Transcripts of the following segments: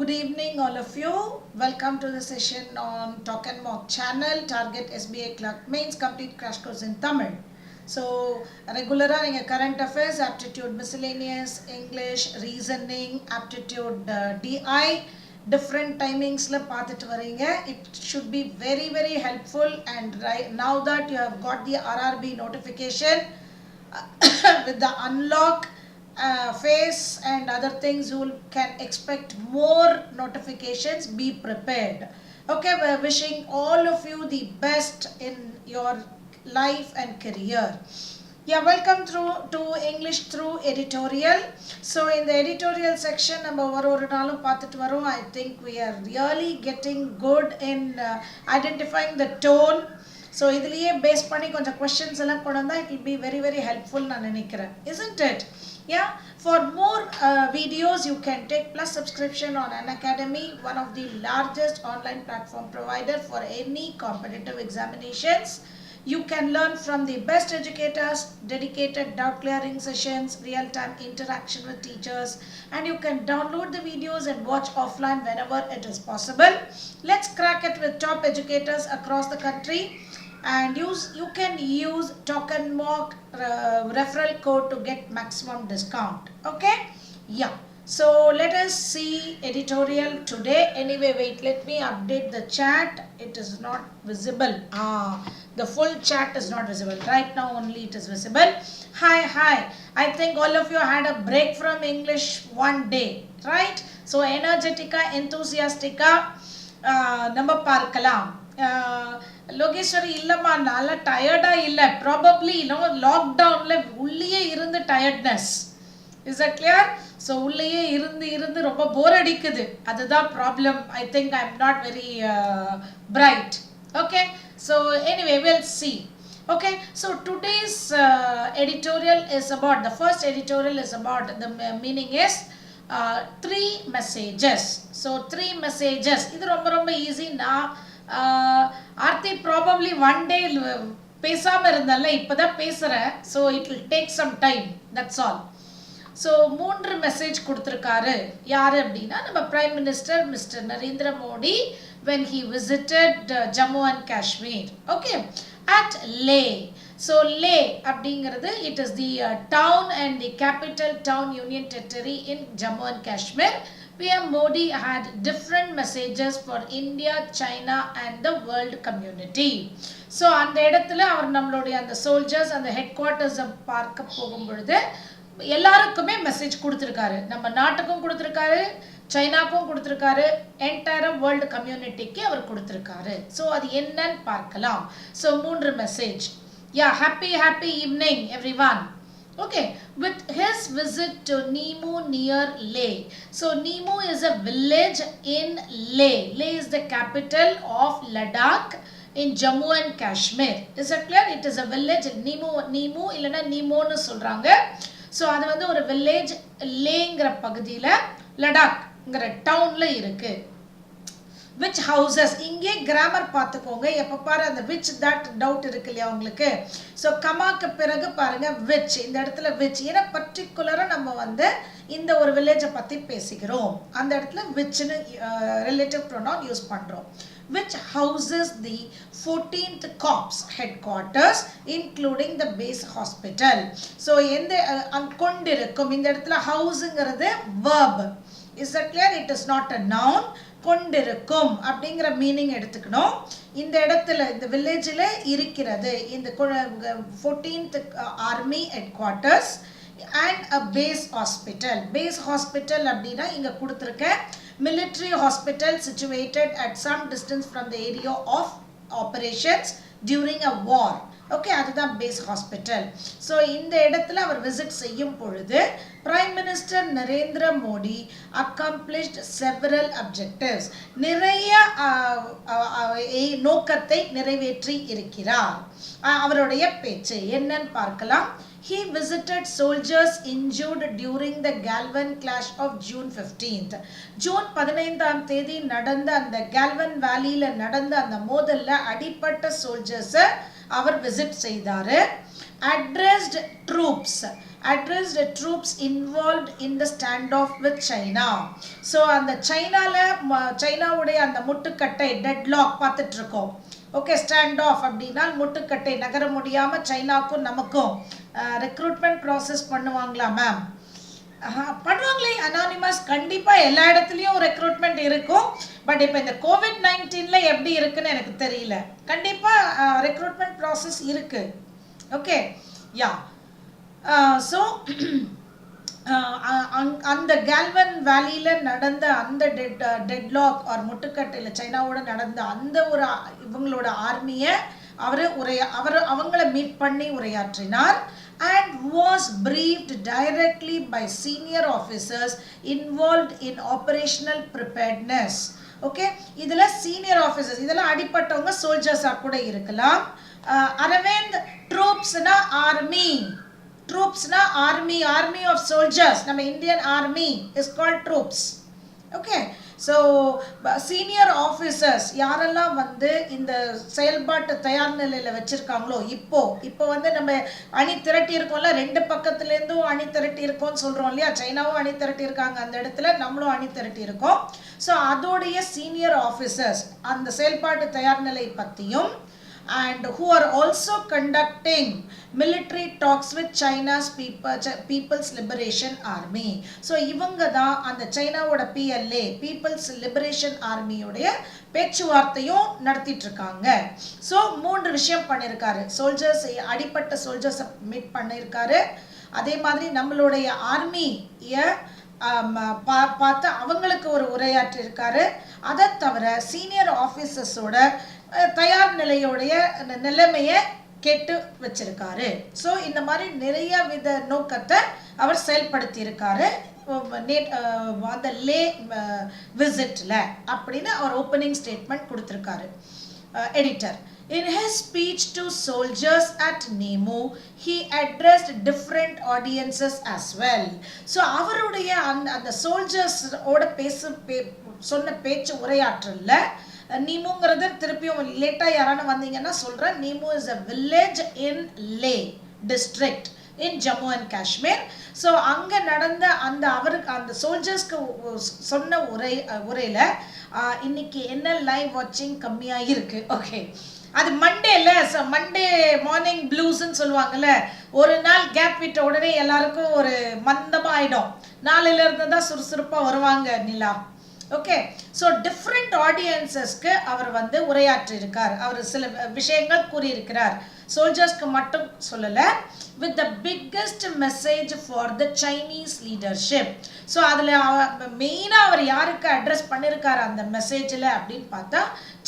Good evening all of you. Welcome to the session on Talk and Mock Channel. Target SBI Clerk Mains Complete Crash Course in Tamil. So, regular current affairs, aptitude miscellaneous, English, reasoning, aptitude DI, different timings la paathitu varinga. It should be very helpful, and right now that you have got the RRB notification with the unlock phase and other things, you can expect more notifications. Be prepared. Okay, we're wishing all of you the best in your life and career. Yeah, welcome to English through editorial. So in the editorial section, I think we are really getting good in identifying the tone. So idliye base panni konja questions ella kodanda, it will be very helpful na nenikiren, isn't it? Yeah, for more videos you can take plus subscription on Unacademy, one of the largest online platform provider for any competitive examinations. You can learn from the best educators, dedicated doubt clearing sessions, real-time interaction with teachers, and you can download the videos and watch offline whenever it is possible. Let's crack it with top educators across the country. And you can use talkandmock referral code to get maximum discount. Okay, yeah, so let us see editorial today. Anyway, wait, let me update the chat. It is not visible. The full chat is not visible right now, only it is visible. Hi, I think all of you had a break from English one day, right? So energetica, enthusiastica number parkalam. Logeshwari illamma nalla tired illa, probably lockdown la ulliye irund tiredness. Is that clear? So ulliye irund romba bore adikudhu, adudha problem. I think I'm not very bright. Okay, so anyway, we'll see. Okay, so today's editorial is about, the first editorial is about, the meaning is 3 messages. So 3 messages, idu romba easy na. Aarthi probably one day pesama irundalla, ipada pesara, so it will take some time, that's all. So 3 message kuduthirukkaru. Yaar appadina nama Prime Minister Mr. Narendra Modi when he visited Jammu and Kashmir. Okay, at Leh. So Leh அப்படிங்கிறது, it is the town and the capital town union territory in Jammu and Kashmir. PM Modi had different messages for India, China and the world community. So அந்த இடத்துல அவர் நம்மளுடைய அந்த soldiers அந்த headquarters பார்க்க போகும்பொழுது எல்லாருக்குமே message கொடுத்திருக்காரு. நம்ம நாட்டுக்கும் கொடுத்திருக்காரு, சைனாக்கும் கொடுத்திருக்காரு, என்டையர் வேர்ல்டு கம்யூனிட்டிக்கு அவர் கொடுத்திருக்காரு. ஸோ அது என்னன்னு பார்க்கலாம். So 3 message. Yeah, happy evening everyone. Okay, with his visit to Nimu near Leh. So Nimu is a village in Leh. Leh is the capital of Ladakh in Jammu and Kashmir. Is that clear? It is a village. Nimu illana Nimo nu solranga. So அது வந்து ஒரு village லேங்கிற பகுதியில லடாக்ங்கிற டவுன்ல இருக்கு. Which houses, இங்கே grammar பார்த்துக்கோங்க, எப்ப பாரு அந்த which that doubt இருக்கு இல்லையா உங்களுக்கு. ஸோ கமாக்கு பிறகு பாருங்க which, இந்த இடத்துல which, ஏன்னா பர்டிகுலரா நம்ம வந்து இந்த ஒரு வில்லேஜை பத்தி பேசிக்கிறோம், அந்த இடத்துல whichனு ரிலேட்டிவ் ப்ரோனவுன் யூஸ் பண்றோம். Which houses the 14th Corps headquarters including the base hospital. So எந்த கொண்டிருக்கும், இந்த இடத்துல ஹவுஸ்ங்கிறது verb. Is that clear? It is not a noun. கொண்டிருக்கும் அப்படிங்கிற மீனிங் எடுத்துக்கணும். இந்த இடத்துல இந்த வில்லேஜில் இருக்கிறது இந்த 14th Army headquarters and a base hospital. Base hospital அப்படின்னா இங்க கொடுத்திருக்க military hospital situated at some distance from the area of operations during a war. Okay, அதுதான் base hospital. So இந்த இடத்துல அவர் விசிட் செய்யும் பொழுது Prime Minister Narendra Modi accomplished several objectives. நிறைய நோக்கத்தை நிறைவேற்றி இருக்கிறார். அவருடைய பேச்சு என்னன்னு பார்க்கலாம். He visited soldiers injured during the Galvan clash of June 15th. June 15ஆம் தேதி நடந்த அந்த Galvan வேலியில நடந்த அந்த மோதல்ல அடிப்பட்ட சோல்ஜர்ஸ் அவர் விசிட் செய்தாரு. addressed troops involved in the standoff with China. So அந்த சைனாவுடைய அந்த முட்டுக்கட்டை டெட்லாக் பார்த்துட்டு இருக்கோம். ஓகே, ஸ்டாண்ட் ஆஃப் அப்படின்னா முட்டுக்கட்டை நகர முடியாம சைனாக்கும் நமக்கும் ரெக்ரூட்மெண்ட் ப்ராசஸ் பண்ணுவாங்களா மேம்? பண்ணுவாங்களே, அனானிமஸ் கண்டிப்பா எல்லா இடத்துலயும் ரெக்ரூட்மெண்ட் இருக்கும். பட் இப்போ இந்த COVID-19ல எப்படி இருக்குன்னு எனக்கு தெரியல. கண்டிப்பா ரெக்ரூட்மெண்ட் ப்ராசஸ் இருக்கு. ஓகே, யா. ஸோ அந்த கேல்வன் வேலியில் நடந்த அந்த டெட்லாக் ஆர் முட்டுக்கட்டையில் சைனாவோட நடந்த அந்த ஒரு இவங்களோட ஆர்மியை அவங்கள மீட் பண்ணி உரையாற்றினார். And was briefed directly by senior officers involved in operational preparedness. Okay, இதுல senior officers, இதெல்லாம் அடிப்பட்டவங்க சோல்ஜர்ஸா கூட இருக்கலாம். அரவிந்த், ட்ரூப்ஸ்னா army of soldiers. நம்ம Indian army is called troops. Okay, so senior officers யாரெல்லாம் வந்து இந்த செயல்பாட்டு தயார் நிலையில வச்சிருக்காங்களோ, இப்போ வந்து நம்ம அணி திரட்டி இருக்கோம்ல, ரெண்டு பக்கத்துல இருந்தும் அணி திரட்டி இருக்கோம்னு சொல்றோம் இல்லையா? சைனாவும் அணி திரட்டி இருக்காங்க அந்த இடத்துல, நம்மளும் அணி திரட்டி இருக்கோம். ஸோ அதோடைய சீனியர் ஆஃபீஸர்ஸ் அந்த செயல்பாட்டு தயார் நிலை பற்றியும் and who are also conducting military talks with China's People's Liberation Army. So இவங்க தான் அந்த சைனாவோட PLA People's Liberation Army உடைய பேச்சுவார்த்தையும் நடத்திட்டு இருக்காங்க. ஸோ 3 விஷயம் பண்ணியிருக்காரு. சோல்ஜர்ஸ், அடிப்பட்ட சோல்ஜர்ஸை மீட் பண்ணியிருக்காரு. அதே மாதிரி நம்மளுடைய ஆர்மியை பார்த்து அவங்களுக்கு ஒரு உரையாற்றி இருக்காரு. அதை தவிர சீனியர் ஆஃபீஸர்ஸோட தயார் நிலைமையை கேட்டு வச்சிருக்காரு. ஸோ இந்த மாதிரி நிறைய வித நோக்கத்தை அவர் செயல்படுத்தி இருக்காரு அந்த லே விசிட்ல அப்படின்னு அவர் ஓப்பனிங் ஸ்டேட்மெண்ட் கொடுத்திருக்காரு. Editor, in his speech to soldiers at Nemo, he addressed different audiences as well. So அவருடைய அந்த soldiers ஓட சொன்ன பேச்சு உரையாற்றல்ல, நீமுங்கிறது திருப்பியும் லேட்டா யாரான வந்தீங்கன்னா சொல்றேன். Neem is a village in Leh district in Jammu and Kashmir. So அங்கே நடந்த அவருக்கு அந்த சோல்ஜர்ஸ்க்கு சொன்ன உரையில இன்னைக்கு என்ன லைவ் வாட்சிங் கம்மியாக இருக்கு. ஓகே, அது மண்டேல, மண்டே மார்னிங் ப்ளூஸ்ன்னு சொல்லுவாங்கல்ல, ஒரு நாள் கேப் விட்ட உடனே எல்லாருக்கும் ஒரு மந்தமாக ஆயிடும். நாளையில இருந்து தான் சுறுசுறுப்பாக வருவாங்க நிலா. ஓகே, ஸோ டிஃப்ரெண்ட் ஆடியன்சஸ்க்கு அவர் வந்து உரையாற்றி இருக்கார். அவர் சில விஷயங்கள் கூறியிருக்கிறார். சோல்ஜர்ஸ்க்கு மட்டும் சொல்லலை, with the biggest message for the Chinese leadership. So அதில் மெயினாக அவர் யாருக்கு அட்ரஸ் பண்ணியிருக்காரு அந்த மெசேஜில் அப்படின்னு பார்த்தா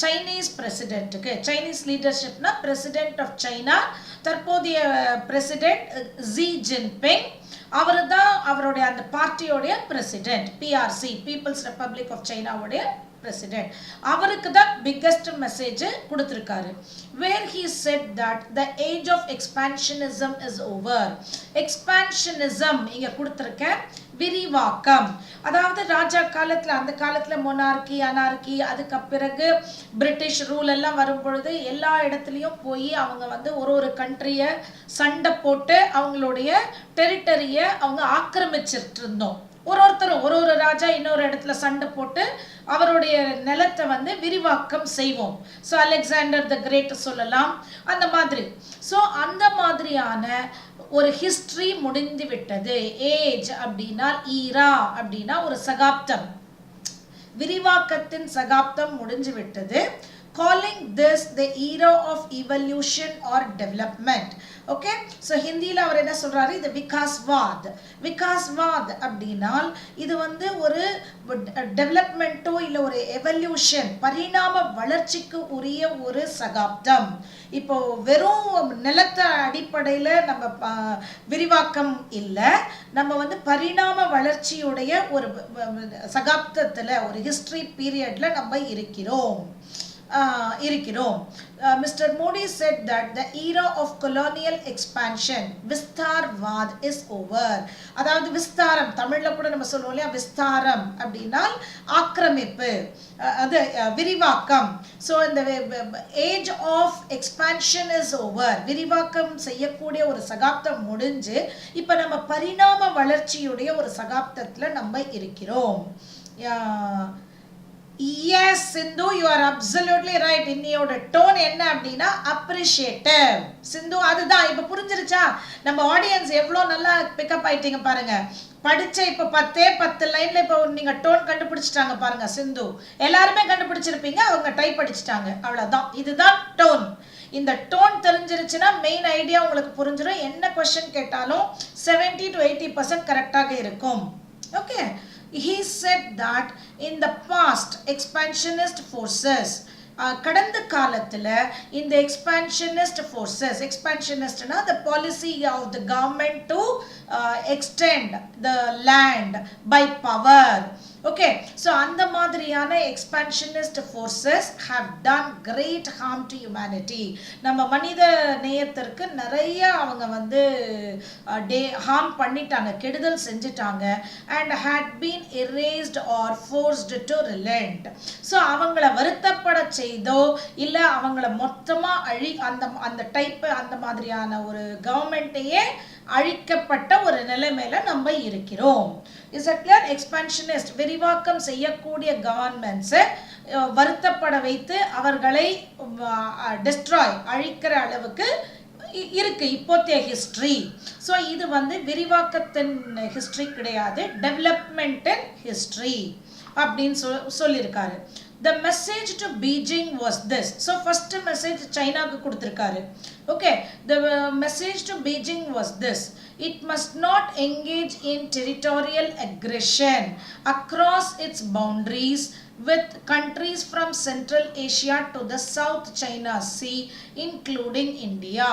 சைனீஸ் பிரசிடென்ட்டுக்கு. சைனீஸ் லீடர்ஷிப்னா பிரசிடென்ட் ஆஃப் சைனா, தற்போதைய பிரசிடென்ட் ஜி ஜின்பிங். அவர் தான் அவருடைய அந்த பார்ட்டியோடைய president, PRC people's republic of சைனாவுடைய பிரசிடென்ட். அவருக்கு தான் பிக்கஸ்ட் மெசேஜ் கொடுத்திருக்காரு. where he said that the age of expansionism is over. expansionism இங்க கொடுத்திருக்க விரிவாக்கம், அதாவது ராஜா காலத்துல, அந்த காலத்துல மொனார்கி, அனார்கி, அதுக்கு பிறகு பிரிட்டிஷ் ரூல் எல்லாம் வரும் பொழுது எல்லா இடத்துலையும் போய் அவங்க வந்து ஒரு கண்ட்ரியை சண்டை போட்டு அவங்களுடைய டெரிட்டரியை அவங்க ஆக்கிரமிச்சிட்டு இருந்தோம். ஒருத்தரும் ஒரு ராஜா இன்னொரு இடத்துல சண்டை போட்டு அவருடைய நிலத்தை வந்து விரிவாக்கம் செய்வோம். ஸோ அலெக்சாண்டர் த கிரேட் சொல்லலாம், அந்த மாதிரி. ஸோ அந்த மாதிரியான ஒரு ஹிஸ்டரி முடிந்து விட்டது. ஏஜ் அப்படின்னா, ஈரா அப்படின்னா ஒரு சகாப்தம், விரிவாக்கத்தின் சகாப்தம் முடிஞ்சு விட்டது. calling this the era of evolution or development. Okay, so ஹிந்தியில் அவர் என்ன சொல்றாரு, இது விகாஸ்வாத். விகாஸ்வாத் அப்படின்னால் இது வந்து ஒரு டெவலப்மெண்ட்டோ இல்லை ஒரு எவல்யூஷன், பரிணாம வளர்ச்சிக்கு உரிய ஒரு சகாப்தம். இப்போ வெறும் நிலத்த அடிப்படையில் நம்ம விரிவாக்கம் இல்லை, நம்ம வந்து பரிணாம வளர்ச்சியுடைய ஒரு சகாப்தத்தில், ஒரு ஹிஸ்டரி பீரியட்ல நம்ம இருக்கிறோம் இருக்கிறோம். Mr. Modi said that the era of colonial expansion vistarvad is over. அதாவது விஸ்தாரம் தமிழ்ல கூட நம்ம சொல்லுவோம் இல்லையா, விஸ்தாரம் அப்படின்னா ஆக்கிரமிப்பு, அது விரிவாக்கம். ஸோ இந்த age of expansion is over. விரிவாக்கம் செய்யக்கூடிய ஒரு சகாப்தம் முடிஞ்சு இப்போ நம்ம பரிணாம வளர்ச்சியுடைய ஒரு சகாப்தத்தில் நம்ம இருக்கிறோம். Yes, Sindhu, you are absolutely right. இன்னையோட டோன் என்ன அப்படின்னா அப்ரிஷியேட்டிவ். சிந்து அதுதான் இப்போ புரிஞ்சிருச்சா? நம்ம ஆடியன்ஸ் எவ்வளோ நல்லா பிக்கப் ஆயிட்டீங்க பாருங்க. படிச்ச இப்போ 10 லைன்ல இப்போ நீங்க டோன் கண்டுபிடிச்சிட்டாங்க பாருங்க. சிந்து எல்லாருமே கண்டுபிடிச்சிருப்பீங்க, அவங்க டைப் அடிச்சிட்டாங்க, அவ்வளவுதான். இதுதான் டோன். இந்த டோன் தெரிஞ்சிருச்சுன்னா மெயின் ஐடியா உங்களுக்கு புரிஞ்சிடும். என்ன கொஸ்டின் கேட்டாலும் 70 to 80% கரெக்டாக இருக்கும். Okay, he said that in the past expansionist forces, கடந்த காலத்துல இந்த expansionist forces, expansionistனா the policy of the government to extend the land by power. Okay, so அந்த மாதிரியான expansionist forces have done great harm to humanity. நம்ம மனித நேயத்திற்கு நிறைய அவங்க வந்து harm பண்ணிட்டாங்க, கெடுதல் செஞ்சிட்டாங்க, and had been erased or forced to relent. so அவங்கள வருத்தப்பட செய்தோ இல்ல அவங்கள மொத்தமா அந்த டைப் அந்த மாதிரியான ஒரு கவர்மெண்ட்டையே அழிக்கப்பட்ட ஒரு நிலைமையில நம்ம இருக்கிறோம். Is a clear? எக்ஸ்பான்ஷனிஸ்ட் விரிவாக்கம் செய்யக்கூடிய கவர்மெண்ட்ஸ் வருத்தப்பட வைத்து அவர்களை டெஸ்ட்ராய் அழிக்கிற அளவுக்கு இருக்கு இப்போதைய ஹிஸ்டரி. ஸோ இது வந்து விரிவாக்கத்தின் ஹிஸ்டரி கிடையாது, டெவலப்மெண்ட்டின் ஹிஸ்டரி அப்படின்னு சொல்லியிருக்காரு. The message to Beijing was this. So first message China க்கு கொடுத்திருக்காரு. Okay, the message to Beijing was this: it must not engage in territorial aggression across its boundaries with countries from Central Asia to the South China Sea, including India.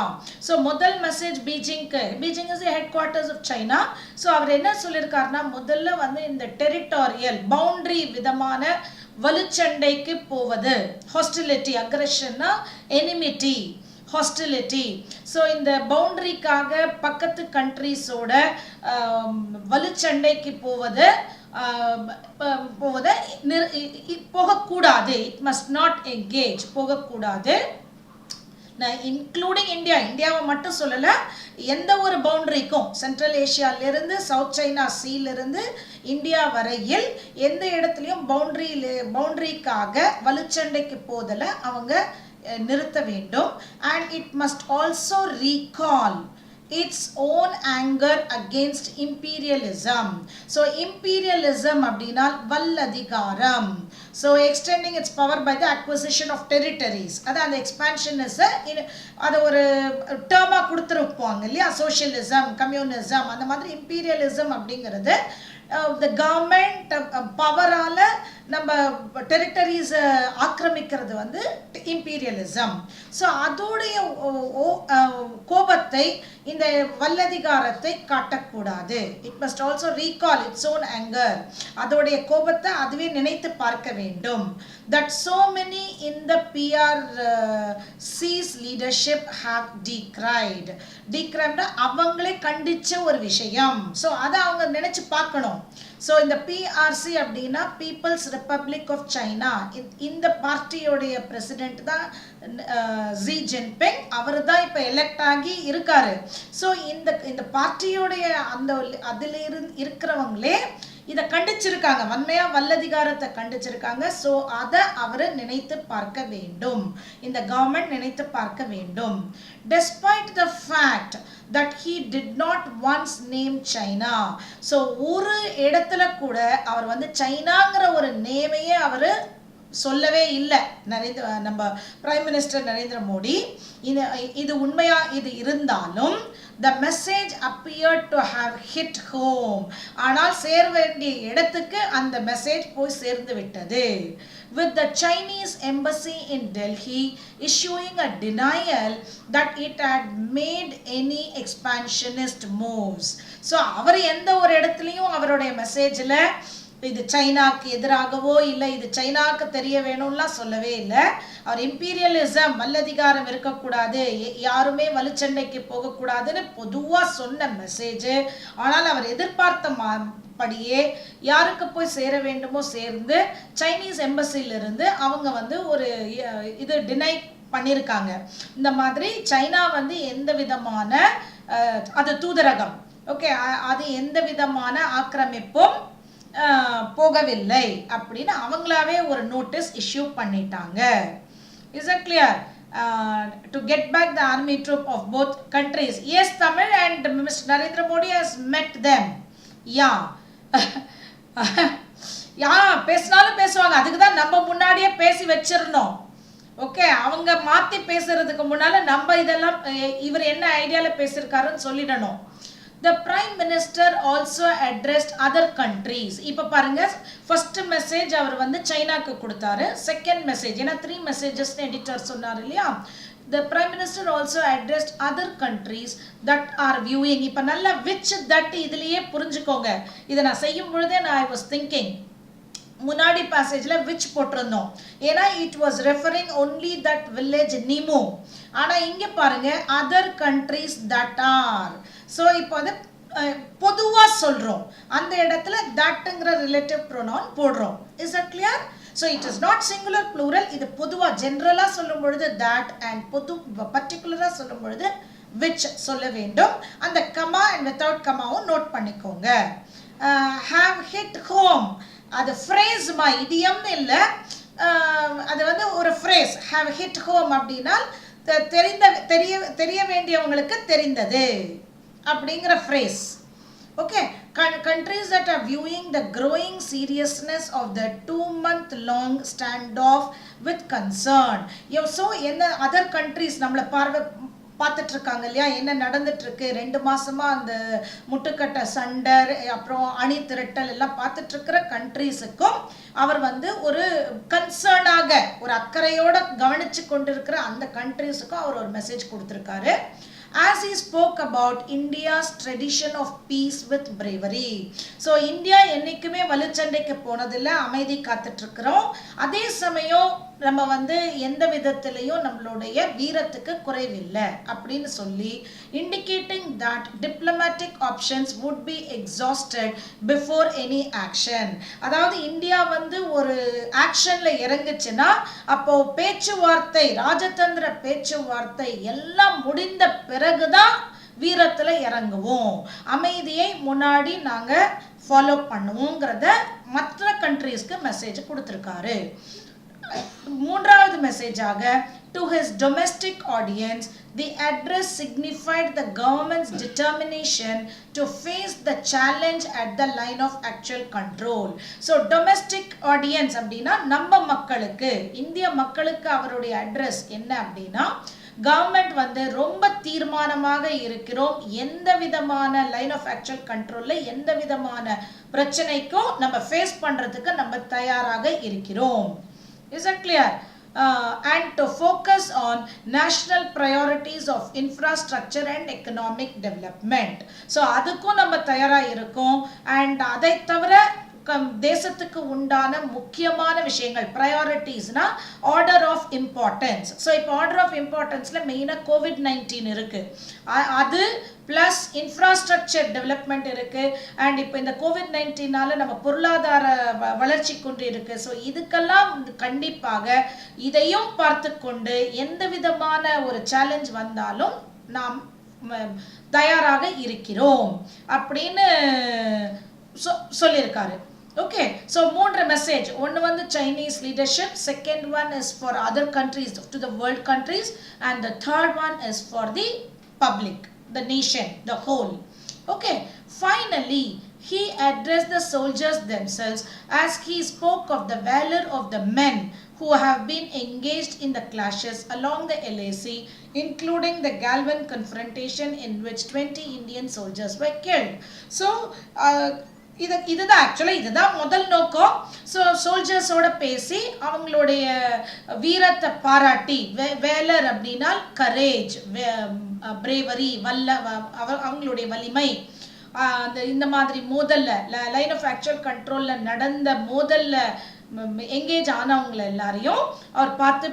So முதல் message பீஜிங்க்கு, Beijing is the headquarters of China. so அவர் என்ன சொல்லியிருக்காருன்னா, முதல்ல வந்து இந்த territorial boundary விதமான வலுச்சண்டைக்கு போவது, hostility, அக்ரெஷன்னா enmity, hostility. So இந்த பவுண்டரிக்காக பக்கத்து கண்ட்ரிஸோட வலுச்சண்டைக்கு போகக்கூடாது. இட் மஸ்ட் நாட் என்கேஜ், போகக்கூடாது. இன்க்ளூடிங் இந்தியா, இந்தியாவை மட்டும் சொல்லல, எந்த ஒரு பவுண்டரிக்கும் சென்ட்ரல் ஏஷியாவிலிருந்து சவுத் சைனா சீலிருந்து இந்தியா வரையில் எந்த இடத்துலையும் பவுண்டரிக்காக வலுச்சண்டைக்கு போதல அவங்க நிறுத்த வேண்டும். and it must also recall its own anger against imperialism. so imperialism அப்படினா வல்லதிகாரம். so extending its power by the acquisition of territories. அதான் அந்த எக்ஸ்பான்ஷனிசம், அது ஒரு டேர்மா கொடுத்துருப்பாங்க இல்லையா, சோஷியலிசம், கம்யூனிசம், அந்த மாதிரி இம்பீரியலிசம் அப்படிங்கிறது the government பவரால நம்ம டெரிட்டரிஸ் ஆக்கிரமிக்கிறது வந்து இம்பீரியலிசம். ஸோ அதோடைய கோபத்தை, இந்த வல்லதிகாரத்தை காட்டக்கூடாது. It must also recall its own anger. அதோடைய கோபத்தை அதுவே நினைத்து பார்க்க வேண்டும். That so many in the PRC's leadership have decried. decried அவங்களே கண்டிச்ச ஒரு விஷயம். ஸோ அதை அவங்க நினைச்சு பார்க்கணும். ஸோ இந்த பிஆர்சி அப்படின்னா பீப்புள்ஸ் ரிப்பப்ளிக் ஆஃப் சைனா. இந்த பார்ட்டியோடைய பிரசிடென்ட் தான் ஜி ஜின்பிங். அவர் தான் இப்போ எலெக்ட் ஆகி இருக்காரு. ஸோ இந்த பார்ட்டியோடைய அந்த அதில் இருக்கிறவங்களே இதை கண்டிச்சிருக்காங்க, வன்மையா வல்லதிகாரத்தை கண்டிச்சிருக்காங்க. ஸோ அதை அவர் நினைத்து பார்க்க வேண்டும், இந்த கவர்மெண்ட் நினைத்து பார்க்க வேண்டும். despite the fact that he did not once name China. So ஒரு இடத்துல கூட அவர் வந்து சைனாங்கிற ஒரு நேமையே அவர் சொல்லவே இல்லை. நம்ம பிரைம் மினிஸ்டர் நரேந்திர மோடி. இது உண்மையா இது இருந்தாலும் the message appeared to have hit home. ஆனால் சேர வேண்டிய இடத்துக்கு அந்த மெசேஜ் போய் சேர்ந்து விட்டது. with the Chinese embassy in Delhi issuing a denial that it had made any expansionist moves. so அவர் எந்த ஒரு இடத்துலையும் அவருடைய மெசேஜில் இது சைனாக்கு எதிராகவோ இல்லை இது சைனாக்கு தெரிய வேணும்லாம் சொல்லவே இல்லை. அவர் இம்பீரியலிசம் வல்லதிகாரம் இருக்கக்கூடாது, யாருமே வலுச்சண்டைக்கு போகக்கூடாதுன்னு பொதுவாக சொன்ன மெசேஜ். ஆனால் அவர் எதிர்பார்த்த படியே யாருக்கு போய் சேர வேண்டுமோ சேர்ந்து சைனீஸ் எம்பசிலிருந்து அவங்க வந்து ஒரு இது டினை பண்ணியிருக்காங்க. இந்த மாதிரி சைனா வந்து எந்த விதமான அது தூதரகம், ஓகே, அது எந்த விதமான ஆக்கிரமிப்பும் போகவில்லை அப்படின்னு அவங்களாவே ஒரு நோட்டீஸ் இஷ்யூ பண்ணிட்டாங்க. Is it clear? To get back the army troop of both countries. Yes, Tamil and Mr. Narendra Modi has met them. Yeah. பேசினாலும் பேசுவாங்க, அதுக்கு தான் நம்ம முன்னாடியே பேசி வச்சிருந்தோம். ஓகே, அவங்க மாற்றி பேசுறதுக்கு முன்னால் நம்ம இதெல்லாம் இவர் என்ன ஐடியாவில் பேசியிருக்காருன்னு சொல்லிடணும். The Prime Minister also addressed other countries. இப்போ பாருங்க, ஃபர்ஸ்ட் மெசேஜ் அவர் வந்து சைனாக்கு கொடுத்தாரு, செகண்ட் மெசேஜ், ஏன்னா 3 messages எடிட்டர் சொன்னார் இல்லையா. The Prime Minister also addressed other countries that are viewing. இப்போ நல்லா which that இதுலேயே புரிஞ்சுக்கோங்க. இதை நான் செய்யும் பொழுதே I was thinking, முன்னாடி பேசேஜில் விச் போட்டிருந்தோம், ஏன்னா it was referring only that village Nimo. ஆனால் இங்கே பாருங்க, other countries that are. So இப்போ வந்து பொதுவாக சொல்கிறோம், அந்த இடத்துல தட்டுங்கிற ரிலேட்டிவ் ப்ரொனவுன் போடுறோம். Is it clear? So it is not singular plural. இது பொதுவாக ஜென்ரலாக சொல்லும் பொழுது தட், அண்ட் பர்டிகுலராக சொல்லும் பொழுது விச் சொல்ல வேண்டும். அந்த கமா அண்ட் வித்தவுட் கமாவும் நோட் பண்ணிக்கோங்க. ஹாவ் ஹிட் ஹோம், அது ஃப்ரேஸ்மா, இடியம் இல்லை, அது வந்து ஒரு ஃப்ரேஸ். ஹாவ் ஹிட் ஹோம் அப்படின்னா தெரிய வேண்டியவங்களுக்கு தெரிந்தது அப்படிங்கிற phrase. Okay, countries that are viewing the growing seriousness of the 2-month-long standoff with concern. So என்ன அதர் கண்ட்ரீஸ் நம்மளை பார்த்துட்டு இருக்காங்க இல்லையா, என்ன நடந்துட்டு இருக்கு 2 மாசமா அந்த முட்டுக்கட்டை சண்டை, அப்புறம் அணி திரட்டல் எல்லாம் பார்த்துட்டு இருக்கிற கண்ட்ரீஸுக்கும் அவர் வந்து ஒரு கன்சர்னாக, ஒரு அக்கறையோட கவனிச்சு கொண்டிருக்கிற அந்த கண்ட்ரீஸுக்கும் அவர் ஒரு மெசேஜ் கொடுத்துருக்காரு. As he spoke about India's tradition of peace with bravery. So India என்னைக்குமே வலுச்சண்டைக்கு போனதில்லை, அமைதி காத்துட்டு இருக்கிறோம். அதே சமயம் நம்ம வந்து எந்த விதத்திலையும் நம்மளுடைய வீரத்துக்கு குறைவில்லை அப்படின்னு சொல்லி indicating that diplomatic options would be exhausted before any action. அதாவது இந்தியா வந்து ஒரு ஆக்ஷன்ல இறங்குச்சுன்னா அப்போ பேச்சுவார்த்தை, ராஜதந்திர பேச்சுவார்த்தை எல்லாம் முடிந்த பிறகுதான் வீரத்தில் இறங்குவோம், அமைதியை முன்னாடி நாங்கள் ஃபாலோ பண்ணுவோங்கிறத மற்ற கண்ட்ரீஸ்க்கு மெசேஜ் கொடுத்துருக்காரு. மூன்றாவது மெசேஜாக, to his domestic audience, the address signified the government's determination to face the challenge at the line of actual control. So domestic audience அப்படின்னா நம்ம மக்களுக்கு, இந்திய மக்களுக்கு அவருடைய அட்ரஸ் என்ன அப்படின்னா, கவர்மெண்ட் வந்து ரொம்ப தீர்மானமாக இருக்கிறோம், எந்த விதமான லைன் ஆஃப் ஆக்சுவல் கண்ட்ரோல்ல எந்த விதமான பிரச்சனைக்கும் நம்ம ஃபேஸ் பண்றதுக்கு நம்ம தயாராக இருக்கிறோம். Is that clear? And to focus on national priorities of infrastructure and economic development. So அதுக்கும் நம்ம தயாரா இருக்கோம். And அதை தவிர தேசத்துக்கு உண்டான முக்கியமான விஷயங்கள், ப்ரையாரிட்டிஸ்னா ஆர்டர் ஆஃப் இம்பார்ட்டன்ஸ். ஸோ இப்போ ஆர்டர் ஆஃப் இம்பார்ட்டன்ஸில் மெயினாக COVID-19 இருக்குது, அது ப்ளஸ் இன்ஃப்ராஸ்ட்ரக்சர் டெவலப்மெண்ட் இருக்குது, அண்ட் இப்போ இந்த COVID-19னால நம்ம பொருளாதார வளர்ச்சி கொண்டு இருக்குது. ஸோ இதுக்கெல்லாம் கண்டிப்பாக இதையும் பார்த்து கொண்டு எந்த விதமான ஒரு சேலஞ்ச் வந்தாலும் நாம் தயாராக இருக்கிறோம் அப்படின்னு சொல்லியிருக்காரு. Okay, so மூன்று மெசேஜ், ஒன்று வந்து Chinese leadership, second one is for other countries, to the world countries, and the third one is for the public, the nation, the whole. Okay, finally he addressed the soldiers themselves as he spoke of the valor of the men who have been engaged in the clashes along the LAC, including the Galvan confrontation in which 20 Indian soldiers were killed. So இதுதான் ஆக்சுவலாக இதுதான் முதல் நோக்கம். So சோல்ஜர்ஸோட பேசி அவங்களுடைய வீரத்தை பாராட்டி, வேலர் அப்படின்னா கரேஜ், பிரேவரி, அவங்களுடைய வலிமை, இந்த மாதிரி மோதல்ல லைன் ஆஃப் ஆக்சுவல் கண்ட்ரோல்ல நடந்த மோதல்ல எங்கேஜ் ஆனவங்களை எல்லாரையும் அவர் பார்த்து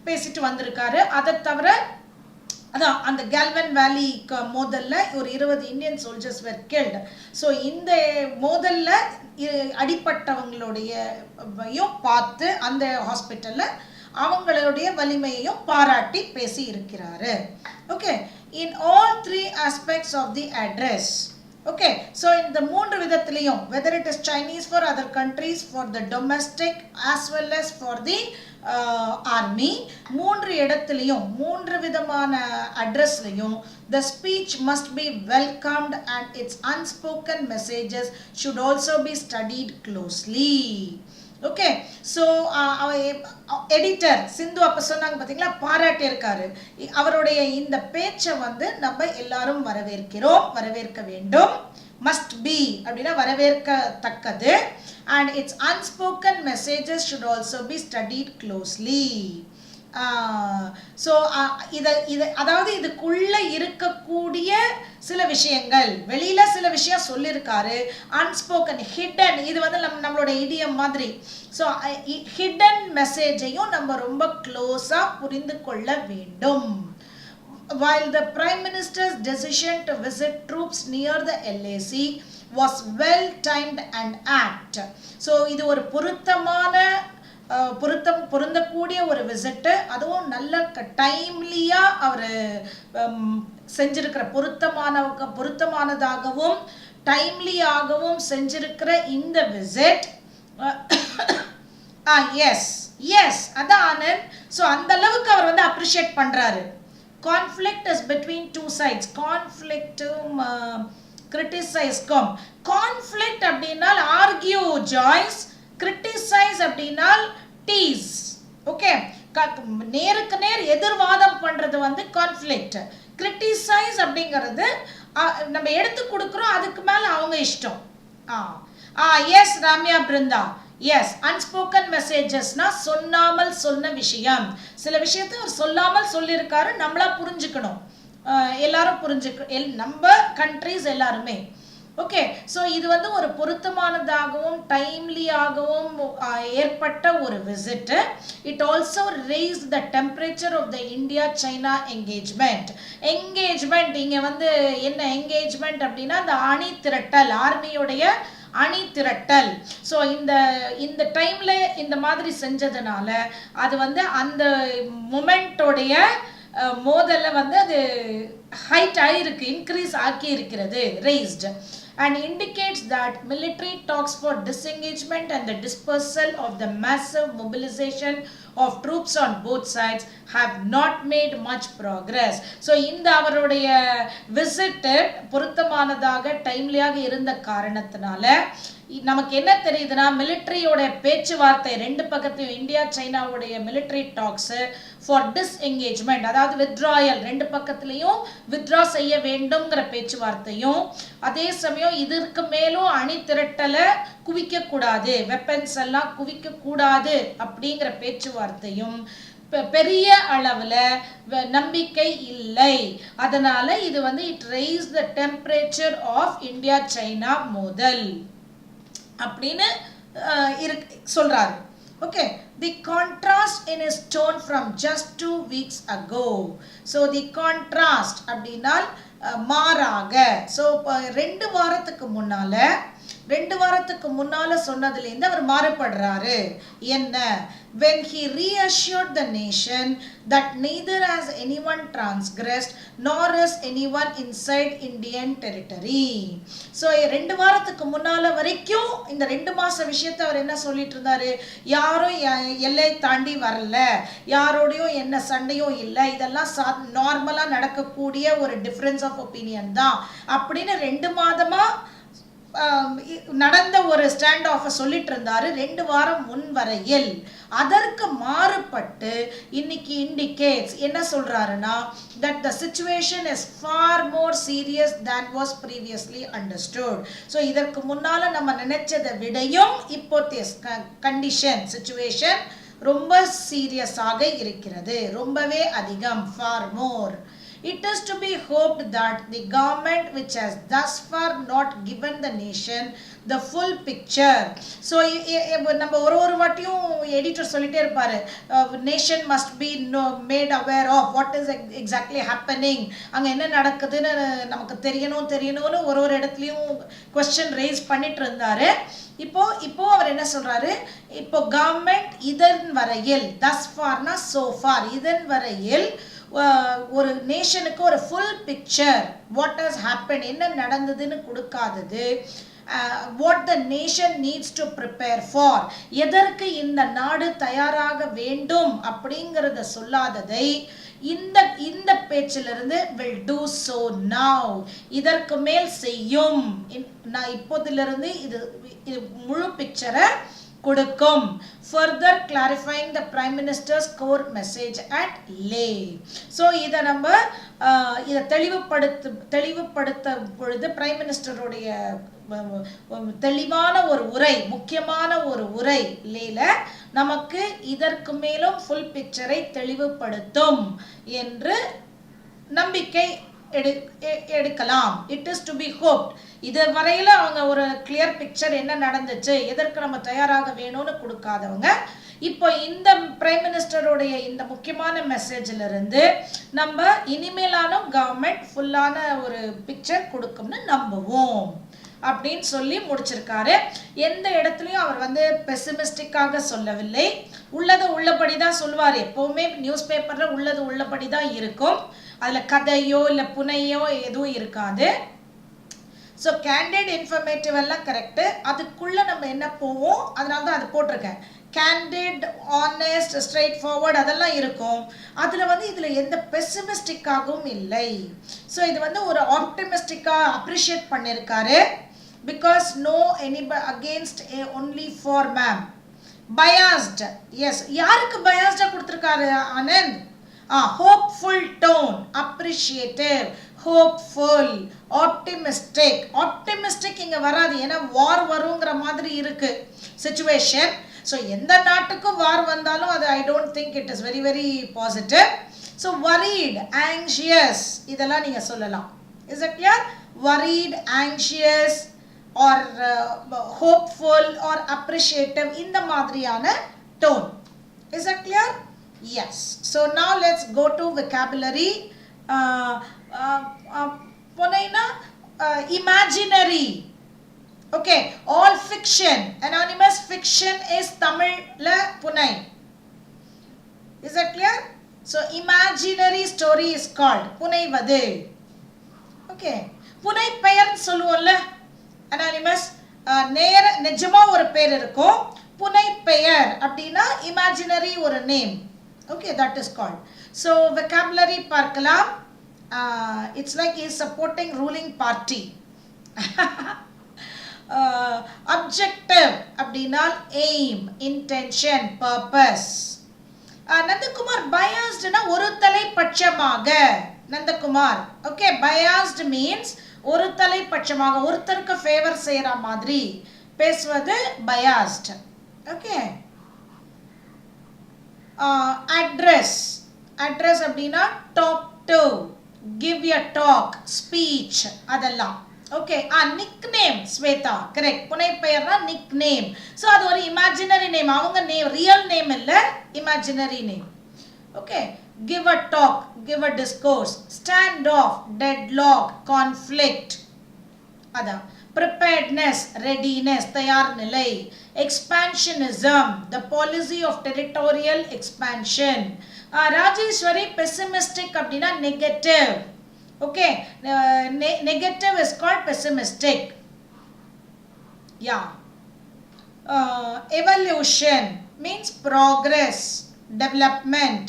பேசிட்டு வந்திருக்காரு. அதை தவிர அதான் அந்த கேல்வன் வேலி மோதல்ல ஒரு 20 இந்தியன் சோல்ஜர்ஸ் வேர் கில்ட். ஸோ இந்த மோதல்ல அடிப்பட்டவங்களுடையும் பார்த்து அந்த ஹாஸ்பிட்டல்ல அவங்களுடைய வலிமையையும் பாராட்டி பேசி இருக்கிறாரு. Okay, in all 3 aspects of the address. Okay, so இந்த 3 விதத்திலையும், whether it is Chinese for other countries, for the domestic as well as for the army, 3 இடத்திலையும் 3 விதமான அட்ரஸ்லையும் the speech must be welcomed and its unspoken messages should also be studied closely. Okay, so editor Sindhu அப்போ சொன்னாங்க பார்த்தீங்களா, பாராட்டி இருக்காரு. அவருடைய இந்த பேச்சை நம்ம எல்லாரும் வரவேற்க வேண்டும். மஸ்ட் பி அப்படின்னா வரவேற்கத்தக்கது. And it's unspoken messages should also be studied closely. So அதாவது இதுக்குள்ள இருக்கக்கூடிய சில விஷயங்கள், வெளியில சில விஷயம் சொல்லியிருக்காரு, அன்ஸ்போக்கன் ஹிடன், இது நம்மளோட இடியம் மாதிரி. ஸோ ஹிடன் மெசேஜையும் நம்ம ரொம்ப க்ளோஸா புரிந்து கொள்ள வேண்டும். While the Prime Minister's decision to visit troops near the LAC was well timed and apt. So இது ஒரு பொருந்தக்கூடிய ஒரு விசிட்டு, அதுவும் நல்ல டைம்லியா அவர் செஞ்சிருக்கிற பொருத்தமானதாகவும் டைம்லியாகவும் செஞ்சிருக்கிற இந்த விசிட். எஸ் அதான் ஆனந்த். ஸோ அந்த அளவுக்கு அவர் அப்ரிஷியேட் பண்றாரு. Conflict is between 2 sides. கான்ஃப்ளிக்டும் கிரிட்டிசைஸ்க்கும். கான்ஃப்ளிக்ட் அப்படின்னால் ஆர்கியூ ஜாய்ஸ், கிரிட்டிசைஸ் அப்படின்னால் டீஸ். ஓகே, நேருக்கு நேர் எதிர்வாதம் பண்றது கான்ஃப்ளிக்ட். கிரிட்டிசைஸ் அப்படிங்கிறது நம்ம எடுத்து கொடுக்குறோம், அதுக்கு மேல அவங்க இஷ்டம். Yes Ramya Brinda, yes unspoken மெசேஜஸ்னா சொன்னாமல் சொன்ன விஷயம். சில விஷயத்தை அவர் சொல்லாமல் சொல்லியிருக்காரு, நம்மளா புரிஞ்சுக்கணும், எல்லாரும் நம்ம கண்ட்ரிஸ் எல்லாருமே. ஓகே, ஸோ இது ஒரு பொருத்தமானதாகவும் டைம்லியாகவும் ஏற்பட்ட ஒரு visit. It also raise the temperature of the India China engagement. இங்கே என்ன என்கேஜ்மெண்ட் அப்படின்னா அந்த அணி திரட்டல், ஆர்மியோடைய அணி திரட்டல். ஸோ இந்த டைம்ல இந்த மாதிரி செஞ்சதுனால அது அந்த மொமெண்டோடைய மோதல்ல அது ஹைட் ஆகிருக்கு, இன்க்ரீஸ் ஆக்கி இருக்கிறது, raised, and indicates that military talks for disengagement and the dispersal of the massive mobilization of troops on both sides have not made much progress. So இந்த அவருடைய விசிட் பொருத்தமானதாக டைம்லியாக இருந்த காரணத்தினால நமக்கு என்ன தெரியுதுன்னா, மிலிட்டரியோட பேச்சுவார்த்தை 2 பக்கத்தையும், இந்தியா சைனாவுடைய மிலிட்டரி டாக்ஸ் ஃபார் டிஸ்எங்கேஜ்மெண்ட், அதாவது வித்ட்ராயல், 2 பக்கத்துலையும் வித்ட்ரா செய்ய வேண்டும்ங்கிற பேச்சுவார்த்தையும், அதே சமயம் இதற்கு மேலும் அணி திரட்டலை குவிக்க கூடாது, வெப்பன்ஸ் எல்லாம் குவிக்க கூடாது அப்படிங்கிற பேச்சுவார்த்தையும் பெரிய அளவுல நம்பிக்கை இல்லை. அதனால இது it rise the temperature of India China மோதல் அப்படின்னு சொல்றாரு. Okay, the contrast in his tone from just 2 weeks ago. So the contrast அப்படினால் மாறாக. ஸோ 2 வாரத்துக்கு முன்னால சொன்னதுலேருந்து அவர் மாறுபடுறாரு. என்ன? when he reassured the nation that neither has anyone transgressed nor is anyone inside Indian territory. So 2 வாரத்துக்கு முன்னால வரைக்கும் இந்த 2 மாச விஷயத்தை அவர் என்ன சொல்லிட்டு இருந்தாரு, யாரும் எல்லை தாண்டி வரல, யாரோடையும் என்ன சண்டையும் இல்லை, இதெல்லாம் நார்மலா நடக்கக்கூடிய ஒரு டிஃபரன்ஸ் ஆஃப் ஒப்பீனியன் தான் அப்படின்னு 2 மாதமா நடந்த ஒரு ஸ்டாண்ட் ஆஃப் சொல்லிட்டு இருந்தாரு 2 வாரம் முன் வரையில். அதற்கு மாறுபட்டு இன்னைக்கு இண்டிகேட்ஸ் என்ன சொல்றாருன்னா, that the situation is far more serious than was previously understood. So இதற்கு முன்னால நம்ம நினைச்சதை விடையும் இப்போதைய கண்டிஷன் சிச்சுவேஷன் ரொம்ப சீரியஸாக இருக்கிறது, ரொம்பவே அதிகம், far more. It is to be hoped that the government which has thus far not given the nation the full picture. So நம்ம ஒரு வாட்டியும் எடிட்டர் சொல்லிட்டே இருப்பாரு, nation must be made aware of what is exactly happening, அங்க என்ன நடக்குதுன்னு நமக்கு தெரியணும்னு ஒரு இடத்துலயும் question raise பண்ணிட்டு இருந்தாரு. இப்போ அவர் என்ன சொல்றாரு, இப்போ கவர்மெண்ட் இதன் வரையில், thus farனா so far, இதன் வரையில் ஒரு நேஷனுக்கு ஒரு full picture what has happened, என்ன நடந்ததுன்னு கொடுக்காதது, what the nation needs to prepare for, எதற்கு இந்த நாடு தயாராக வேண்டும் அப்படிங்கறத சொல்லாததை இந்த பேச்சிலிருந்து will do so now, இதற்கு மேல் செய்யும், நான் இப்போதிலிருந்து இது முழு பிக்சரை கொடுக்கும். Further clarifying the Prime Minister's core message at lay. So இதை நம்ம இதை தெளிவுபடுத்த பொழுது பிரைம் மினிஸ்டருடைய தெளிவான ஒரு உரை, முக்கியமான ஒரு உரை லேல நமக்கு இதற்கு மேலும் ஃபுல் பிக்சரை தெளிவுபடுத்தும் என்று நம்பிக்கை எடுக்கலாம். It is to be hoped. இது வரையில அவங்க ஒரு கிளியர் பிக்சர் என்ன நடந்துச்சு, எதற்கு நம்ம தயாராக வேணும்னு கொடுக்காதவங்க இப்போ இந்த பிரைம் மினிஸ்டருடைய இந்த முக்கியமான மெசேஜ்ல இருந்து நம்ம இனிமேலானும் கவர்மெண்ட் ஃபுல்லான ஒரு பிக்சர் கொடுக்கும்னு நம்புவோம் அப்படின்னு சொல்லி முடிச்சிருக்காரு. எந்த இடத்துலையும் அவர் பெசிமிஸ்டிக்காக சொல்லவில்லை, உள்ளது உள்ளபடி தான் சொல்லுவார். எப்பவுமே நியூஸ் பேப்பர்ல உள்ளது உள்ளபடி தான் இருக்கும், அதுல கதையோ இல்ல புனையோ எதுவும் இருக்காது. ஸோ கேண்டிட் இன்ஃபர்மேட்டிவ் எல்லாம் கரெக்ட், அதுக்குள்ள நம்ம என்ன போவோம், அதனால தான் அது போட்டிருக்கேன். கேண்டிட், ஆனஸ்ட், ஸ்ட்ரெயிட் ஃபார்வர்ட் அதெல்லாம் இருக்கும். அதுல இதுல எந்த பெசிமிஸ்டிக்காகவும் இல்லை. ஸோ இது ஒரு ஆப்டிமிஸ்டிக்கா அப்ரிஷியேட் பண்ணிருக்காரு. Because no anybody against only for ma'am. Biased, yes, யாருக்கு பயாஸ்டா கொடுத்துருக்காரு Anand? hopeful tone, appreciative, hopeful, optimistic. Optimistic இங்க வராது, ஏன்னா வார் வருங்கிற மாதிரி இருக்கு situation. So எந்த நாட்டுக்கு வார் வந்தாலும் அது I don't think it is very very positive. So worried, anxious இதெல்லாம் நீங்க சொல்லலாம். Is it clear? Worried, anxious or hopeful or appreciative இந்த மாதிரியான tone. Is it clear? Yes. So now let's go to vocabulary. Imaginary. Okay. All fiction. Anonymous fiction is Tamil la punai. Is that clear? So imaginary story is called punai vadu. Okay. Punai பெயர் சொல்லுவோம்ல anonymous. நிஜமா ஒரு பேர் இருக்கும், புனை பெயர் அப்படின்னா imaginary ஒரு name. Okay, that is called. So vocabulary பார்க்கலாம். It's like he is supporting ruling party. Objective அப்படின்னா aim, intention, purpose. நந்தகுமார் biased-னா ஒரு தலைப்பட்சமாக. நந்தகுமார், okay, biased means ஒரு தலைப்பட்சமாக, ஒருத்தருக்கு ஃபேவர் செய்யற மாதிரி பேசுவது biased. Okay. Address அப்படின்னா talk to, give a talk, speech அதெல்லாம். Okay. Nickname, Sweta, correct. புனை பெயர்னா nickname. So அது ஒரு imaginary name, அவங்க name, real name இல்ல, imaginary name. Okay. Give a talk, give a discourse. Stand off, deadlock, conflict அதான். Preparedness, readiness, தயார் நிலை. Expansionism, the policy of territorial expansion. Rajeshwari, pessimistic அப்படின்னா negative. Okay, negative is called pessimistic. Yeah. Evolution means progress, development.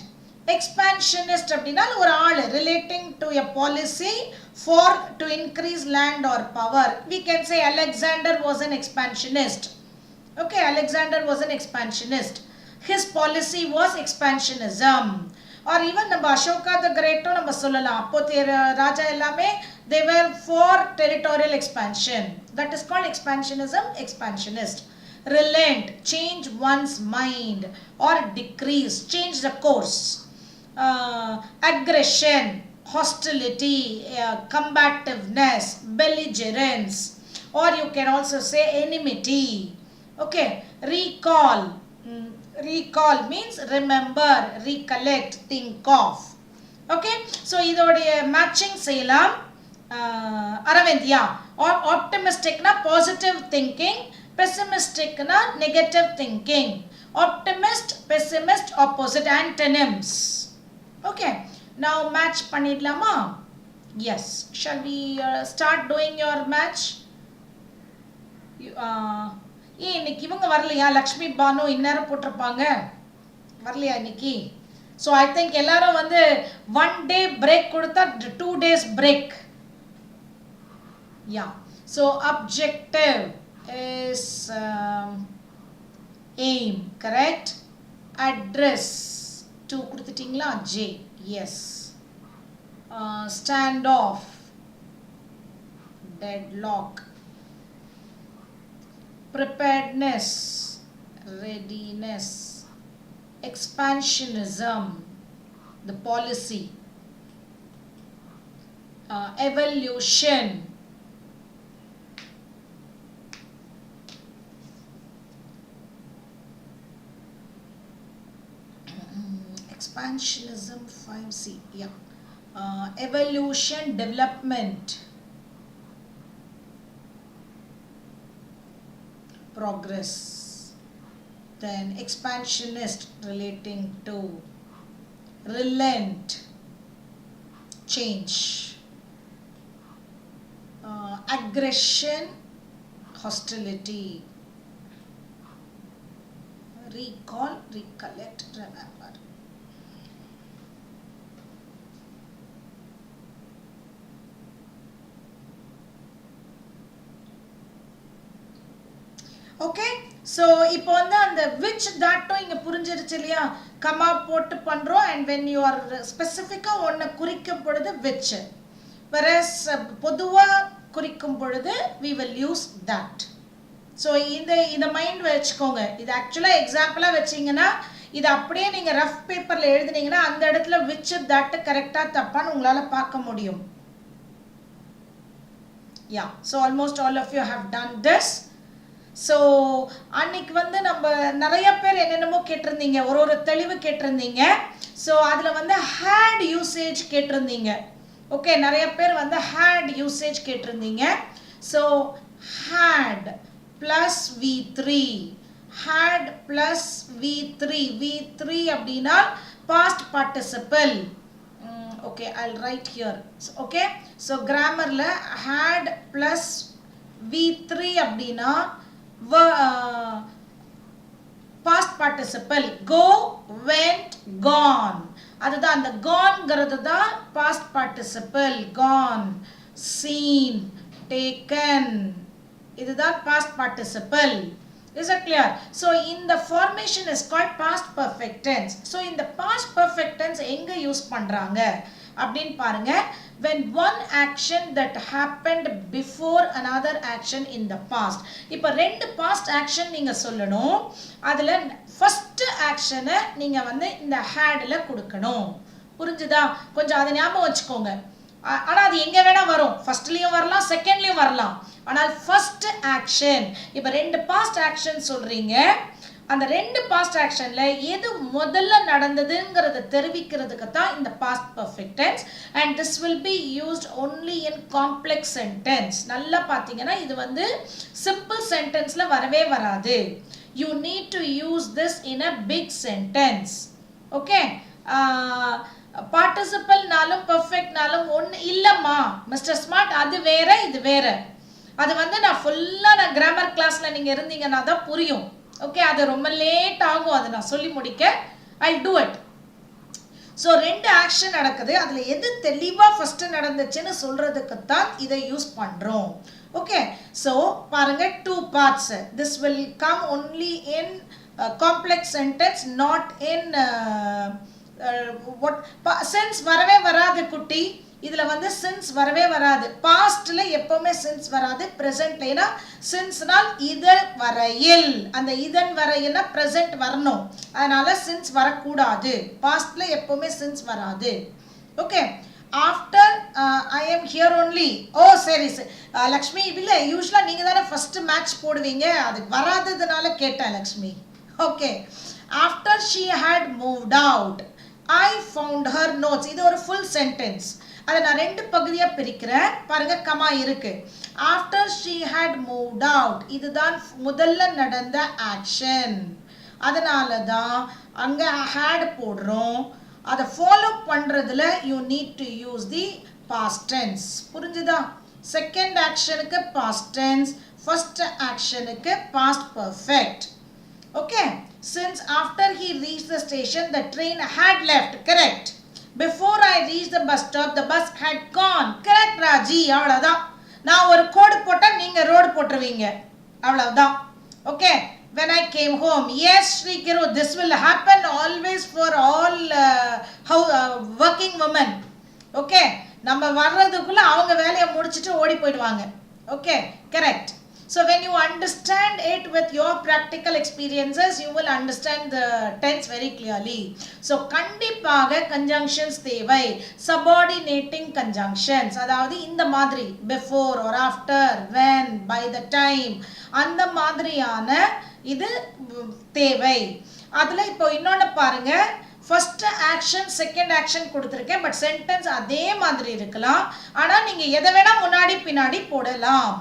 Expansionist அப்படின்னா ஒரு ஆள் relating to a policy for to increase land or power. We can say Alexander was an expansionist. Okay, Alexander was an expansionist. His policy was expansionism. Or even நம்ம Ashoka the Great நம்ம சொல்லலாம். அப்போ ராஜா எல்லாமே they were for territorial expansion. That is called expansionism, expansionist. Relent, change one's mind or decrease, change the course. Aggression, hostility, combativeness, belligerence, or you can also say enmity. Okay, recall. Recall means remember, recollect, think of. Okay, so இதோடைய matching செய்யலாம். Aravind, yeah. Or optimistic na positive thinking, pessimistic na negative thinking. Optimist, pessimist, opposite antonyms. Okay, now match பண்ணிடலாமா? Yes, shall we start doing your match? இன்னைக்கு இவங்க வரலையா? லக்ஷ்மி பானு இந்நேரம் போட்டிருப்பாங்க, வரலையா இன்னைக்கு? So I think எல்லாரும் வந்து 1 day break கொடுத்தா 2 days break. Yeah, so objective is aim, correct? Address 2 கொடுத்துட்டீங்களா? J, yes. Standoff, deadlock. Preparedness, readiness. Expansionism, the policy. Evolution, expansionism 5C, yeah. Evolution, development, progress. Then expansionist relating to relent, change. Aggression, hostility. Recall, recollect, remember. Okay, so இப்போ வந்து அந்த which that இங்க புரிஞ்சிருச்சு இல்லையா? Comma போட்டு பண்றோம், and when you are specific ஒன்ன குறிக்கும் பொழுது which, whereas பொதுவா குறிக்கும் பொழுது we will use that. so இந்த மைண்ட் வச்சுக்கோங்க. இது ஆக்சுவலா எக்ஸாம்பிளா வச்சீங்கன்னா, இது அப்படியே நீங்க ரஃப் பேப்பர்ல எழுதுனீங்கன்னா அந்த இடத்துல which that கரெக்டா தப்பான்னு உங்களால பார்க்க முடியும். Yeah, so almost all of you have done this. So அன்னைக்கு வந்து நம்ம நிறைய பேர் என்னென்னமோ கேட்டிருந்தீங்க, ஒரு தெளிவு கேட்டிருந்தீங்க. ஸோ அதில் வந்து ஹேட் யூசேஜ் கேட்டிருந்தீங்க. ஓகே, நிறைய பேர் வந்து ஹேட் யூசேஜ் கேட்டிருந்தீங்க. So had plus V3, had plus V3. V3 அப்படின்னா past participle. Okay, I'll write here. Okay, so கிராமரில் ஹேட் ப்ளஸ் V3 அப்படின்னா past participle. Go, went, gone. அதுதான் அந்த goneங்கிறது தான் past participle. Gone, seen, taken. இதுதான் past participle. Is it clear? So in the formation is called past perfect tense. So in the past perfect tense எங்க use பண்றாங்க அப்படிን பாருங்க. when one action that happened before another action in the past. இப்போ ரெண்டு past action நீங்க சொல்லணும். அதுல first action நீங்க வந்து இந்த hadல கொடுக்கணும். புரிஞ்சுதா? கொஞ்சம் அதை ஞாபகம் வச்சுக்கோங்க. ஆனா அது எங்க வேணா வரும், ஃபர்ஸ்ட்லயும் வரலாம், செகண்ட்லயும் வரலாம். ஆனால் ஃபர்ஸ்ட் ஆக்ஷன், இப்போ ரெண்டு பாஸ்ட் ஆக்ஷன் சொல்றீங்க, அந்த ரெண்டு பாஸ்ட் ஆக்ஷன்ல எது முதல்ல நடந்ததுங்கிறத தெரிவிக்கிறதுக்கு தான் இந்த past perfect tense. And this will be used only in complex sentence. நல்லா பார்த்தீங்கன்னா இது வந்து சிம்பிள் சென்டென்ஸ்ல வரவே வராது. You need to use this in a big sentence. Okay, பார்ட்டிசிபிள்னாலும் பர்ஃபெக்ட்னாலும் ஒன்று இல்லைம்மா மிஸ்டர் ஸ்மார்ட், அது வேற இது வேற. அது வந்து நான் ஃபுல்லாக கிராமர் கிளாஸில் நீங்கள் இருந்தீங்கன்னா தான் புரியும். ஓகே, அது ரொம்ப லேட் ஆகும் அதை நான் சொல்லி முடிக்க. ஐ டூ இட். ஸோ ரெண்டு ஆக்ஷன் நடக்குது, அதில் எது தெளிவாக ஃபஸ்ட்டு நடந்துச்சுன்னு சொல்கிறதுக்கு தான் இதை யூஸ் பண்ணுறோம். ஓகே, ஸோ பாருங்க, two parts. This will come only in complex sentence, not in sense வரவே வராது குட்டி. இதுல வந்து சென்ஸ் வரவே வராது. பாஸ்ட்ல எப்பவுமே சென்ஸ் வராது, பிரசன்ட்ல. ஏன்னா சென்ஸ்னால் இதன் வரையில், அந்த இதன் வரையில்னா பிரசன்ட் வரணும், அதனால சென்ஸ் வரக்கூடாது. பாஸ்ட்ல எப்பவுமே சென்ஸ் வராது. Okay, after I am here only. Oh சரி லக்ஷ்மி இல்லை யூஸ்வலாக நீங்கள் தானே ஃபஸ்ட்டு மேட்ச் போடுவீங்க, அது வராததுனால கேட்டேன் Lakshmi. Okay, after she had moved out I found her notes. இது ஒரு ஃபுல் சென்டென்ஸ். அதை நான் ரெண்டு பகுதியாக பிரிக்கிறேன் பாருங்க, கமா இருக்கு. after she had moved out இதுதான் முதல்ல நடந்த ஆக்ஷன், அதனால தான் அங்கே had போடுறோம். அதை ஃபாலோ பண்ணுறதுல you need to use the past tense. புரிஞ்சுதா? செகண்ட் ஆக்ஷனுக்கு பாஸ்ட் டென்ஸ், ஃபர்ஸ்ட் ஆக்ஷனுக்கு past perfect. Okay, since after he reached the station the train had left. correct. before I reached the bus stop the bus had gone. correct Raji. அவ்வளோதான். நான் ஒரு கோடு போட்டால் நீங்கள் road போட்டுருவீங்க, அவ்வளோதான். Okay, when I came home. yes Srikiru, this will happen always for all working women. Okay, நம்ம வர்றதுக்குள்ள அவங்க வேலையை முடிச்சுட்டு ஓடி போயிடுவாங்க. Okay, correct. So when you understand it with your practical experiences, you will understand the tense very clearly. So கண்டிப்பாக conjunctions தேவை. subordinating conjunctions, அதாவது இந்த மாதிரி before or after, when, by the time, அந்த மாதிரியான இது தேவை. அதில் இப்போ இன்னொன்று பாருங்க, ஃபர்ஸ்ட் ஆக்ஷன் செகண்ட் ஆக்ஷன் கொடுத்துருக்கேன், பட் சென்டென்ஸ் அதே மாதிரி இருக்கலாம். ஆனால் நீங்கள் எதை வேணால் முன்னாடி பின்னாடி போடலாம்.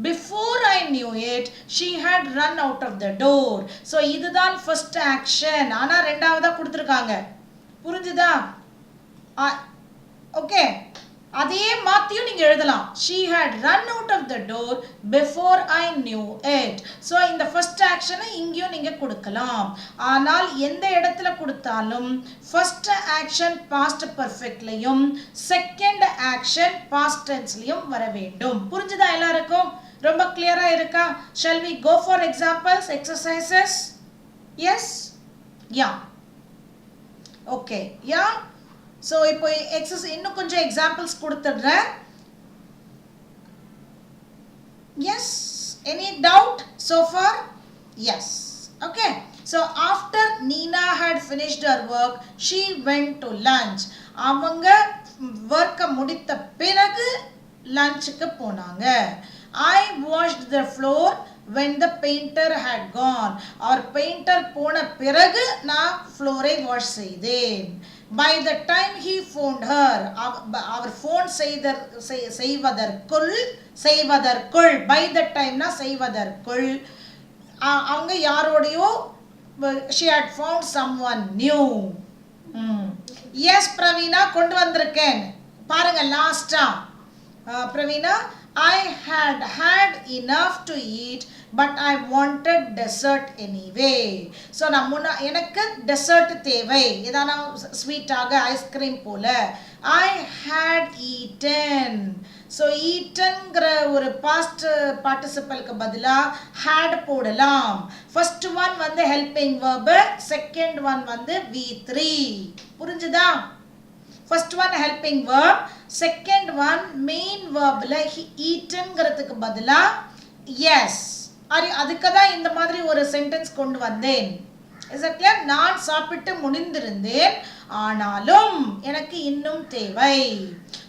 before I knew it she had run out of the door. so இதுதான் first action, ஆனா ரெண்டாவதா கொடுத்திருக்காங்க. புரிஞ்சுதா? ஓகே, அதே மாத்தியும் நீங்க எழுதலாம். she had run out of the door before I knew it. so இந்த first action இங்கேயும் நீங்க கொடுக்கலாம். ஆனால் எந்த இடத்துல கொடுத்தாலும் first action past perfectலையும் second action past tenseலையும் வர வேண்டும். புரிஞ்சுதா எல்லாருக்கும்? ரொம்ப கிளியரா இருக்கா? shall we go for examples, exercises? yes? yeah. okay, yeah. so இப்போ இன்னும் கொஞ்சம் examples கொடுத்துடுறேன். yes? any doubt so far? yes. okay, so after Nina had finished her work she went to lunch. அவங்க ஒர்க்கை முடித்த பிறகு லஞ்சுக்கு போனாங்க. I washed the floor when the painter had gone. அவர் பெயிண்டர் போன பிறகு நான் ஃப்ளோரை வாஷ் செய்தேன். by the time he phoned her, அவர் ஃபோன் செய்வதற்குள் by the time னா செய்வதற்குள் அவங்க யாரோடையோ she had found someone new. yes Praveena, கொண்டு வந்திருக்கேன் பாருங்க. லாஸ்டா Praveena, I had had enough to eat but I wanted dessert anyway. so எனக்கு டெசர்ட் தேவை, ஏதான ஸ்வீட்டாக ஐஸ்கிரீம் போல. I had eaten. so eatenங்கிற ஒரு past participle பதிலா had போடலாம். first one வந்து helping verb, second one வந்து V3. புரிஞ்சுதா? first one helping verb, second one main verbல eatenங்கிறதுக்கு பதிலா yes. அதுக்கு தான் இந்த மாதிரி ஒரு சென்டென்ஸ் கொண்டு வந்தேன். is it clear? நான் சாப்பிட்டு முடிந்திருந்தேன் ஆனாலும் எனக்கு இன்னும் தேவை.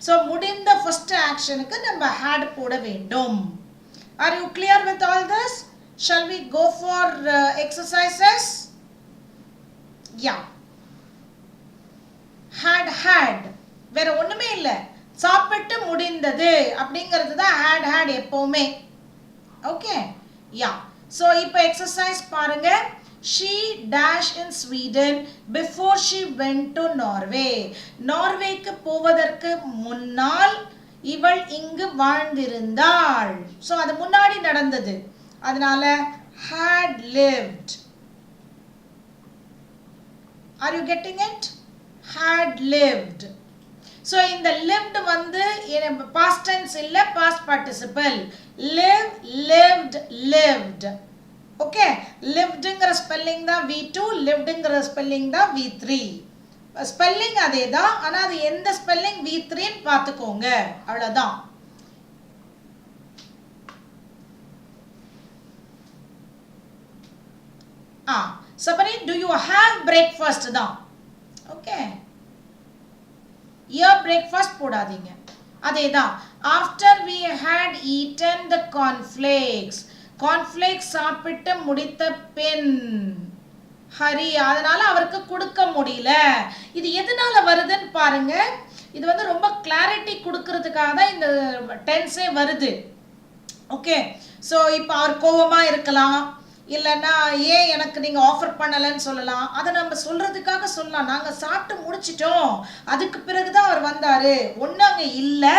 so முடிந்த first actionக்கு நம்ம had போட வேண்டும். are you clear with all this? shall we go for exercises? yeah. had வேற ஒண்ணுமே இல்ல, சாப்பிட்டு முடிந்தது அப்படிங்கிறது தான் had எப்பவுமே. ஓகே, யா. so இப்போ எக்ஸசைஸ் பாருங்க. she dash in Sweden before she went to Norway. நார்வேக்கு போவதற்கு முன்னால் இவள் இங்கு வாழ்ந்திருந்தாள். so அது முன்னாடி நடந்தது, அதனால had lived. are you getting it? had lived. so இந்த lived வந்து past tense இல்ல, past participle. live, lived, lived. okay, livedங்கிற ஸ்பெல்லிங் தான் V2, livedங்கிற ஸ்பெல்லிங் தான் V3. ஸ்பெல்லிங் அதே தான், ஆனா அது எந்த ஸ்பெல்லிங் V3ன்னு பார்த்துக்கோங்க, அவ்வளவுதான். Sabari, do you have breakfast தான்? okay, your breakfast போடாதீங்க. அதேதான் after we had eaten the cornflakes சாப்பிட்டு முடித்த பின் ஹரி அதனால அவருக்கு கொடுக்க முடியல. இது எதனால வருதுன்னு பாருங்க. இது வந்து ரொம்ப கிளாரிட்டி கொடுக்கிறதுக்காக தான் இந்த டென்ஸே வருது. ஓகே, ஸோ இப்போ அவர் கோவமா இருக்கலாம், இல்லைன்னா ஏன் எனக்கு நீங்கள் ஆஃபர் பண்ணலைன்னு சொல்லலாம். அதை நம்ம சொல்கிறதுக்காக சொல்லலாம். நாங்கள் சாப்பிட்டு முடிச்சிட்டோம், அதுக்கு பிறகு தான் அவர் வந்தார், ஒன்று அங்கே இல்லை,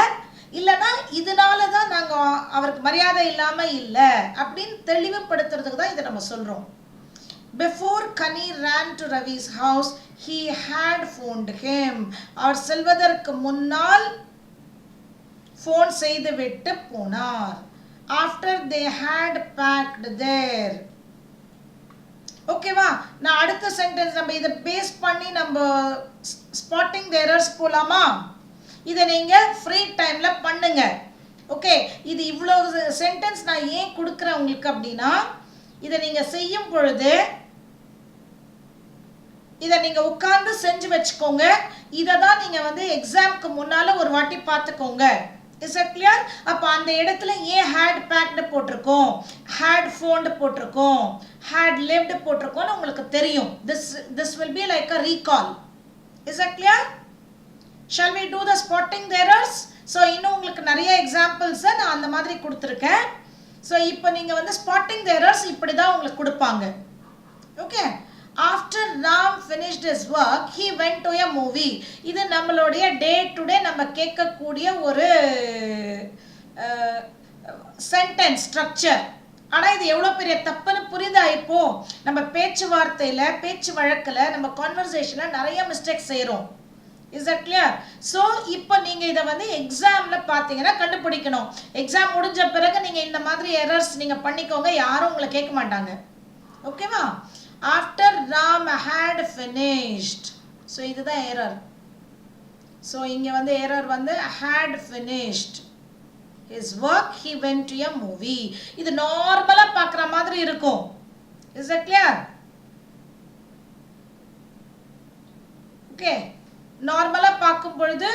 இல்லைன்னா இதனால தான் நாங்கள் அவருக்கு மரியாதை இல்லாமல் இல்லை அப்படின்னு தெளிவுபடுத்துறதுக்கு தான் இதை நம்ம சொல்கிறோம். Before Kani ran to Ravi's house, he had phoned him. அவர் செல்வதற்கு முன்னால் ஃபோன் செய்து விட்டு போனார். After they had packed there. ஓகேவா, நான் அடுத்த சென்டென்ஸ் நம்ம இதை பேஸ் பண்ணி நம்ம ஸ்பாட்டிங் தி எரர்ஸ் போலாமா? இதை நீங்க ஃப்ரீ டைம்ல பண்ணுங்க. ஓகே, இது இவ்வளோ சென்டென்ஸ் நான் ஏன் கொடுக்குறேன் உங்களுக்கு அப்படின்னா, இதை நீங்க செய்யும் பொழுது இதை நீங்க உட்கார்ந்து செஞ்சு வச்சுக்கோங்க. இதை தான் நீங்க வந்து எக்ஸாம்க்கு முன்னால ஒரு வாட்டி பார்த்துக்கோங்க. Is it clear? அப்போ அந்த இடத்துல ஏன் had packed போட்டிருக்கோம், had phoned போட்டிருக்கோம், had lived போட்டிருக்கோம்னு உங்களுக்கு தெரியும். This will be like a recall. Is it clear? Shall we do the spotting the errors? So இன்னும் உங்களுக்கு நிறைய எக்ஸாம்பிள்ஸ் நான் அந்த மாதிரி கொடுத்துருக்கேன். ஸோ இப்போ நீங்கள் வந்து ஸ்பாட்டிங் தி எரர்ஸ் இப்படி தான் உங்களுக்கு கொடுப்பாங்க. Okay, after Ram finished his work, he went to a movie. இது நம்மளுடைய டே டு டே நம்ம கேட்கக்கூடிய ஒரு சென்டென்ஸ் ஸ்ட்ரக்சர். ஆனால் இது எவ்வளோ பெரிய தப்புன்னு புரியுதா? இப்போ நம்ம பேச்சுவார்த்தையில், பேச்சு வழக்கில், நம்ம கான்வர்சேஷனில் நிறைய மிஸ்டேக் செய்கிறோம். Is that clear? ஸோ இப்போ நீங்கள் இதை வந்து எக்ஸாமில் பார்த்தீங்கன்னா கண்டுபிடிக்கணும். எக்ஸாம் முடிஞ்ச பிறகு நீங்கள் இந்த மாதிரி எரர்ஸ் நீங்கள் பண்ணிக்கோங்க, யாரும் உங்களை கேட்க மாட்டாங்க. ஓகேவா? After Ram had finished. So இதுதான் error. So இங்க வந்து error வந்து had finished his work, he went to a movie. இது நார்மலா பார்க்குற மாதிரி இருக்கும். Is that clear? Okay, நார்மலா பார்க்கும் பொழுது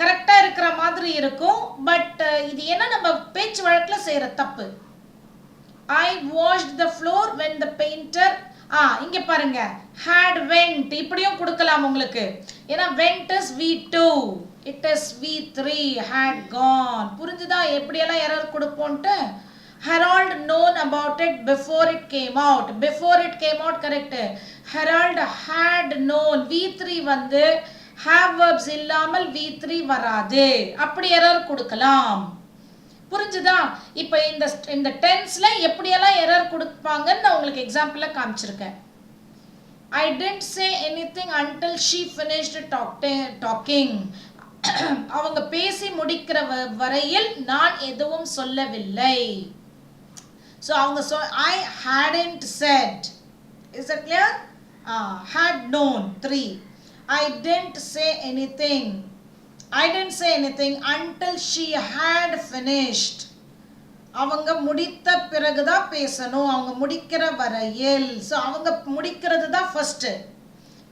கரெக்டா இருக்கிற மாதிரி இருக்கும். பட் இது என்ன நம்ம பேச்சு வழக்கில் செய்யற தப்பு. I washed the floor when the painter. இங்க பாருங்க, had went இப்படியும் கொடுக்கலாம் உங்களுக்கு. ஏன்னா went is V2, it is V3, had gone. புரிஞ்சுதா எப்படியெல்லாம் error கொடுப்போன்ட்டு? Harold known about it before it came out. Before it came out correct. Harold had known. V3 வந்து have verbs இல்லாமல் V3 வராது. அப்படி எரர் கொடுக்கலாம். புரிஞ்சுதா? இப்போ இந்த டென்ஸ்ல எப்படியெல்லாம் எரர் கொடுப்பாங்கன்னு நான் உங்களுக்கு எக்ஸாம்பிளில் காமிச்சிருக்கேன். I didn't say anything until she finished talking. அவங்க பேசி முடிக்கிற வரையில் நான் எதுவும் சொல்லவில்லை. ஸோ அவங்க I hadn't said. Is that clear? Had known 3. I didn't say anything. I didn't say anything until she had finished. அவங்க முடித்த பிறகுதான் பேசணும், அவங்க முடிக்கிற வரையில். ஸோ அவங்க முடிக்கிறது தான் first.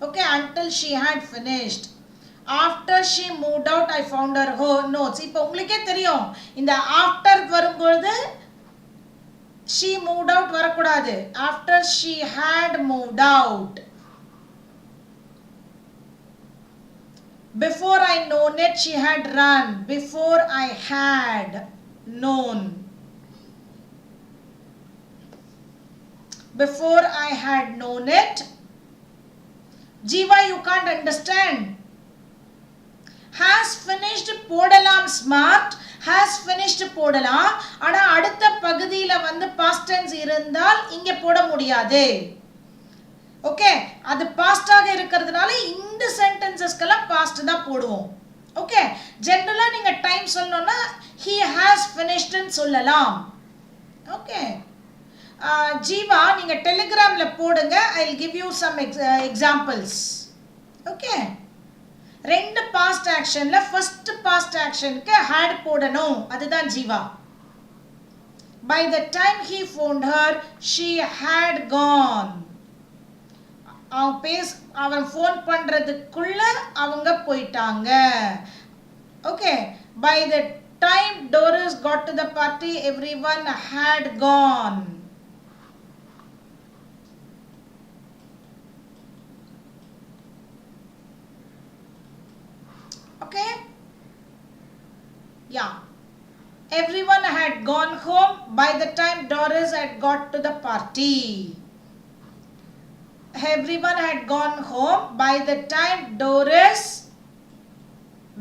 Okay, until she had finished. After she moved out, I found her notes. இப்போ உங்களுக்கே தெரியும், இந்த after வரும்பொழுது she moved out வரக்கூடாது. After she had moved out. Before I known it, she had run. Before I had known. Before I had known it. Jiva, you can't understand. Has finished போடலாம் smart. Has finished போடலாம். ஆனா அடுத்த பகுதியில வந்து past tense இருந்தால் இங்க போட முடியாது. ஓகே, அது பாஸ்டாக இருக்கிறதுனால இந்த சென்டென்சஸ்க்கெல்லாம் பாஸ்ட் தான் போடுவோம். ஓகே, ஜென்ரலாக நீங்கள் டைம் சொல்லணும்னா he has finishedன்னு சொல்லலாம். ஓகே, ஜீவா நீங்கள் டெலிகிராமில் போடுங்க, I will give you some examples. Okay, ரெண்டு பாஸ்ட் ஆக்ஷனில் ஃபர்ஸ்ட் பாஸ்ட் ஆக்ஷனுக்கு had போடணும், அதுதான் Jeeva. By the time he phoned her, she had gone. அவன் ஃபோன் பண்றதுக்குள்ள அவங்க போயிட்டாங்க. Okay, by the time Doris got to the party, everyone had gone. Okay, yeah, everyone had gone home by the time Doris had got to the party. Everyone had gone home by the time Doris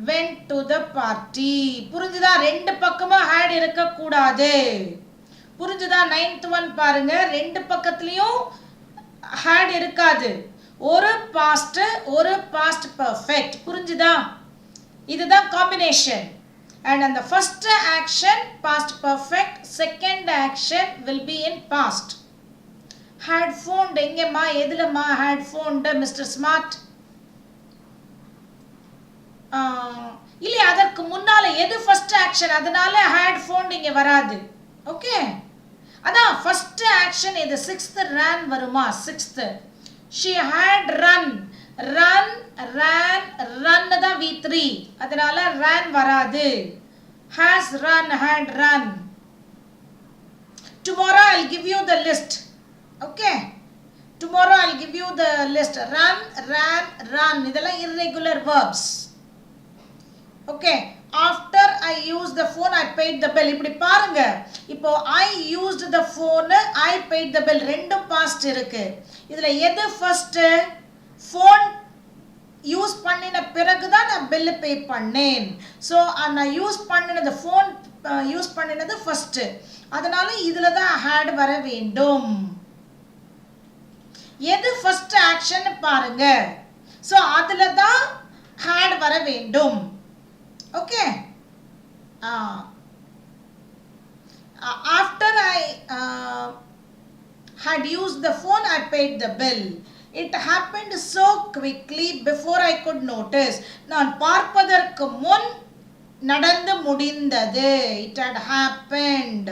went to the party. புரிஞ்சுதா? ரெண்டு பக்கமா had இருக்க கூடாது. புரிஞ்சுதா? 9th one பாருங்க, ரெண்டு பக்கத்துலயும் had இருக்காது. ஒரு past ஒரு past perfect. புரிஞ்சுதா? இதுதான் combination. And on the first action past perfect, second action will be in past. Had phoned எங்கம்மா எதுலம்மா had phoned Mr. Smart? இல்லையா, அதற்கு முன்னால எது ஃபர்ஸ்ட் ஆக்ஷன், அதனால had phoned இங்க வராது. ஓகே, அதான் ஃபர்ஸ்ட் ஆக்ஷன் இது. 6th ran வருமா? 6th she had run, run ran, run தான் V3, அதனால ran வராது. has run, had run. Tomorrow I'll give you the list. Okay, tomorrow I'll give you the list. Run, ran, run, இதெல்லாம் irregular verbs. Okay, after I used the phone I paid the bill. இப்படி பாருங்க, இப்போ I used the phone, I paid the bill, ரெண்டும் past இருக்கு. இதுல எது first? phone use பண்ணின பிறகு தான் நான் bill pay பண்ணேன். so நான் யூஸ் பண்ணினது phone யூஸ் பண்ணினது first, அதனால இதுல தான் had வர வேண்டும். எது ஃபர்ஸ்ட் ஆக்ஷன் பாருங்க. சோ அதுல தான் had வர வேண்டும். Okay, after I had used the phone I paid the bill. It happened so quickly before I could notice. நான் பார்ப்பதற்கு முன் நடந்து முடிந்தது. It had happened.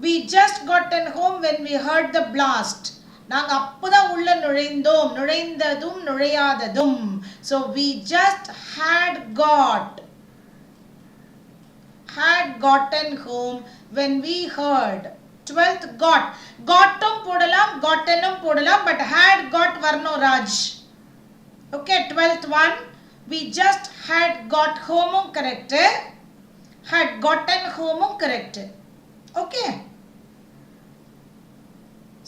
We just gotten home when we heard the blast. நாங்க அப்பதான் உள்ள நுழைந்தோம், நுழைந்ததும் நுழையாததும். So we just had gotten home when we heard. 12th got, gotum போடலாம், gottenum போடலாம், but had got வரணும் Raj. Okay, 12th one, we just had got home correct, had gotten home correct. Okay,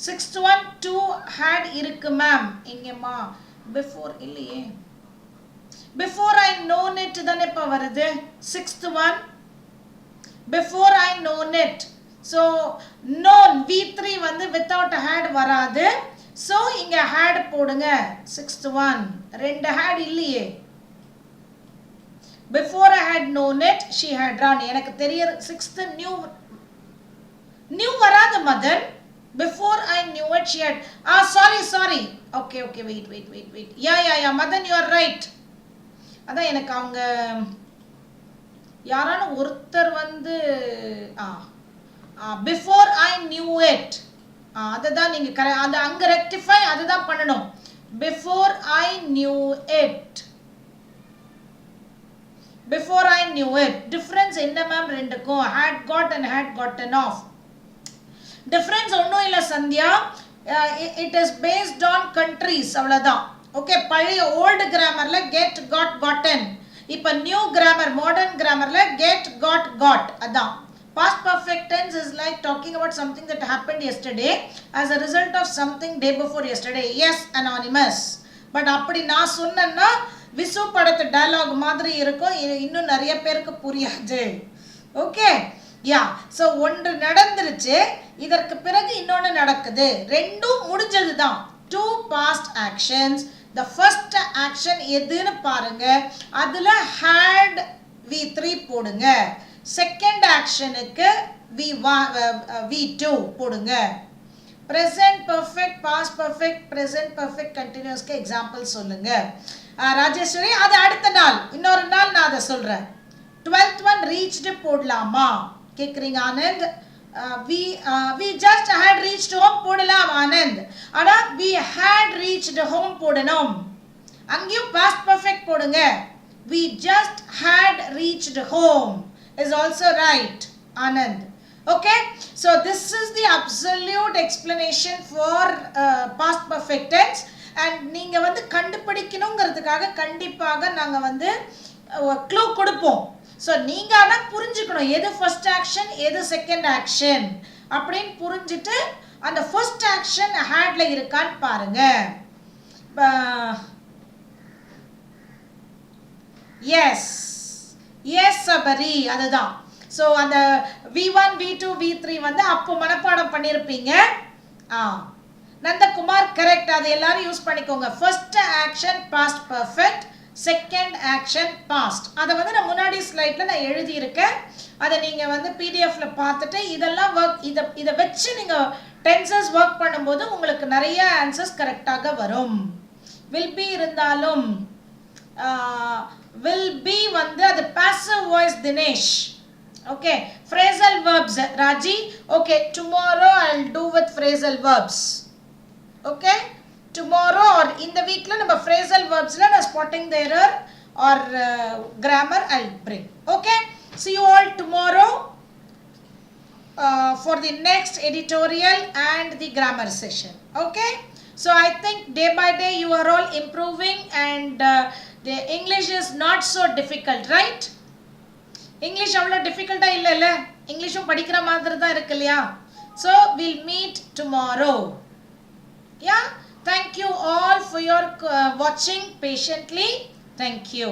6th one, 2 had இருக்கு ma'am. இங்கம்மா before இல்லையே, before I known it தானே இப்ப வருது. 6th one, before I known it. so known V3 வந்து without had வராது. so இங்க had போடுங்க. 6th one, ரெண்டு had இல்லையே. before I had known it she had run. எனக்கு தெரிய 6th new வராது Madan. before I knew it she had sorry okay wait yeah Madan you are right. அதான் எனக்கு அவங்க யாரான ஒருத்தர் வந்து before I knew it, அதுதான் நீங்க அது அங்க ரெக்டிஃபை அதுதான் பண்ணணும். before I knew it, before I knew it. difference என்ன மேம் ரெண்டுக்கும்? had got and had gotten off. difference ஒண்ணும் இல்ல சந்தியா, it is based on countries, அவ்வளவுதான். ஓகே, பழைய ஓல்டு கிராமர்ல get got gotten, இப்ப நியூ கிராமர் மாடர்ன் கிராமர்ல get got. அதான் past perfect tense is like talking about something that happened yesterday as a result of something day before yesterday. yes, anonymous. but அப்படி நான் சொன்னேன்னா விசு படத்து dialogue மாதிரி இருக்கும், இன்னும் நிறைய பேருக்கு புரியாது. ஓகே, யா, சோ ஒன்று நடந்துருச்சு, இதற்கு பிறகு இன்னொன்று நடக்குது, ரெண்டும் முடிஞ்சதுதான். 2 past actions. the first action எதுன்னு பாருங்க, அதுல had V3 போடுங்க. second actionக்கு V2 போடுங்க. present perfect, past perfect, present perfect continuousக்கு எக்ஸாம்பிள் சொல்லுங்க. ராஜேஸ்வரி, அது அடுத்த நாள், இன்னொரு நாள் நான் அதை சொல்றேன். 12th one reached போடலாமா கேக்குறீங்க Anand? we just had reached home போடலாம் ஆனந்த். ஆனா we had reached home போடணும். அங்கேயும் past perfect போடுங்க. We just had reached home is also right Anand. Okay, so this is the absolute explanation for past perfect tense. And நீங்க வந்து கண்டுபிடிக்கணும்ங்கிறதுக்காக கண்டிப்பாக நாங்க வந்து க்ளூ கொடுப்போம். ஸோ நீங்கள் ஆனால் புரிஞ்சுக்கணும் எது ஃபர்ஸ்ட் ஆக்ஷன் எது செகண்ட் ஆக்ஷன் அப்படின்னு புரிஞ்சுட்டு அந்த ஃபர்ஸ்ட் ஆக்ஷன் ஹேட்ல இருக்கான்னு பாருங்க. எஸ் எஸ் சபரி அதுதான். ஸோ அந்த V1 V2 V3 வந்து அப்போ மனப்பாடம் பண்ணியிருப்பீங்க. நந்தகுமார் கரெக்ட், அது எல்லாரும் யூஸ் பண்ணிக்கோங்க. First action past perfect, second action past. அதை வந்து நான் முன்னாடி ஸ்லைடில் நான் எழுதியிருக்கேன். அதை நீங்கள் வந்து பிடிஎஃப்ல பார்த்துட்டு இதெல்லாம் ஒர்க் இதை வச்சு நீங்கள் டென்சஸ் ஒர்க் பண்ணும்போது உங்களுக்கு நிறைய ஆன்சர்ஸ் கரெக்டாக வரும். வில் பி இருந்தாலும் வில் பி வந்து அது passive voice Dinesh. Okay, phrasal verbs Raji. Okay, tomorrow I'll do with phrasal verbs. Okay, tomorrow or in the week la நம்ம phrasal verbs la na spotting the error or grammar I'll bring. Okay, see you all tomorrow for the next editorial and the grammar session. Okay, so I think day by day you are all improving and the English is not so difficult, right? English avlo difficult ah illa English படிக்கிற மாதிரி தான் இருக்கு இல்லையா? So we'll meet tomorrow. Yeah, thank you all for your watching patiently. Thank you.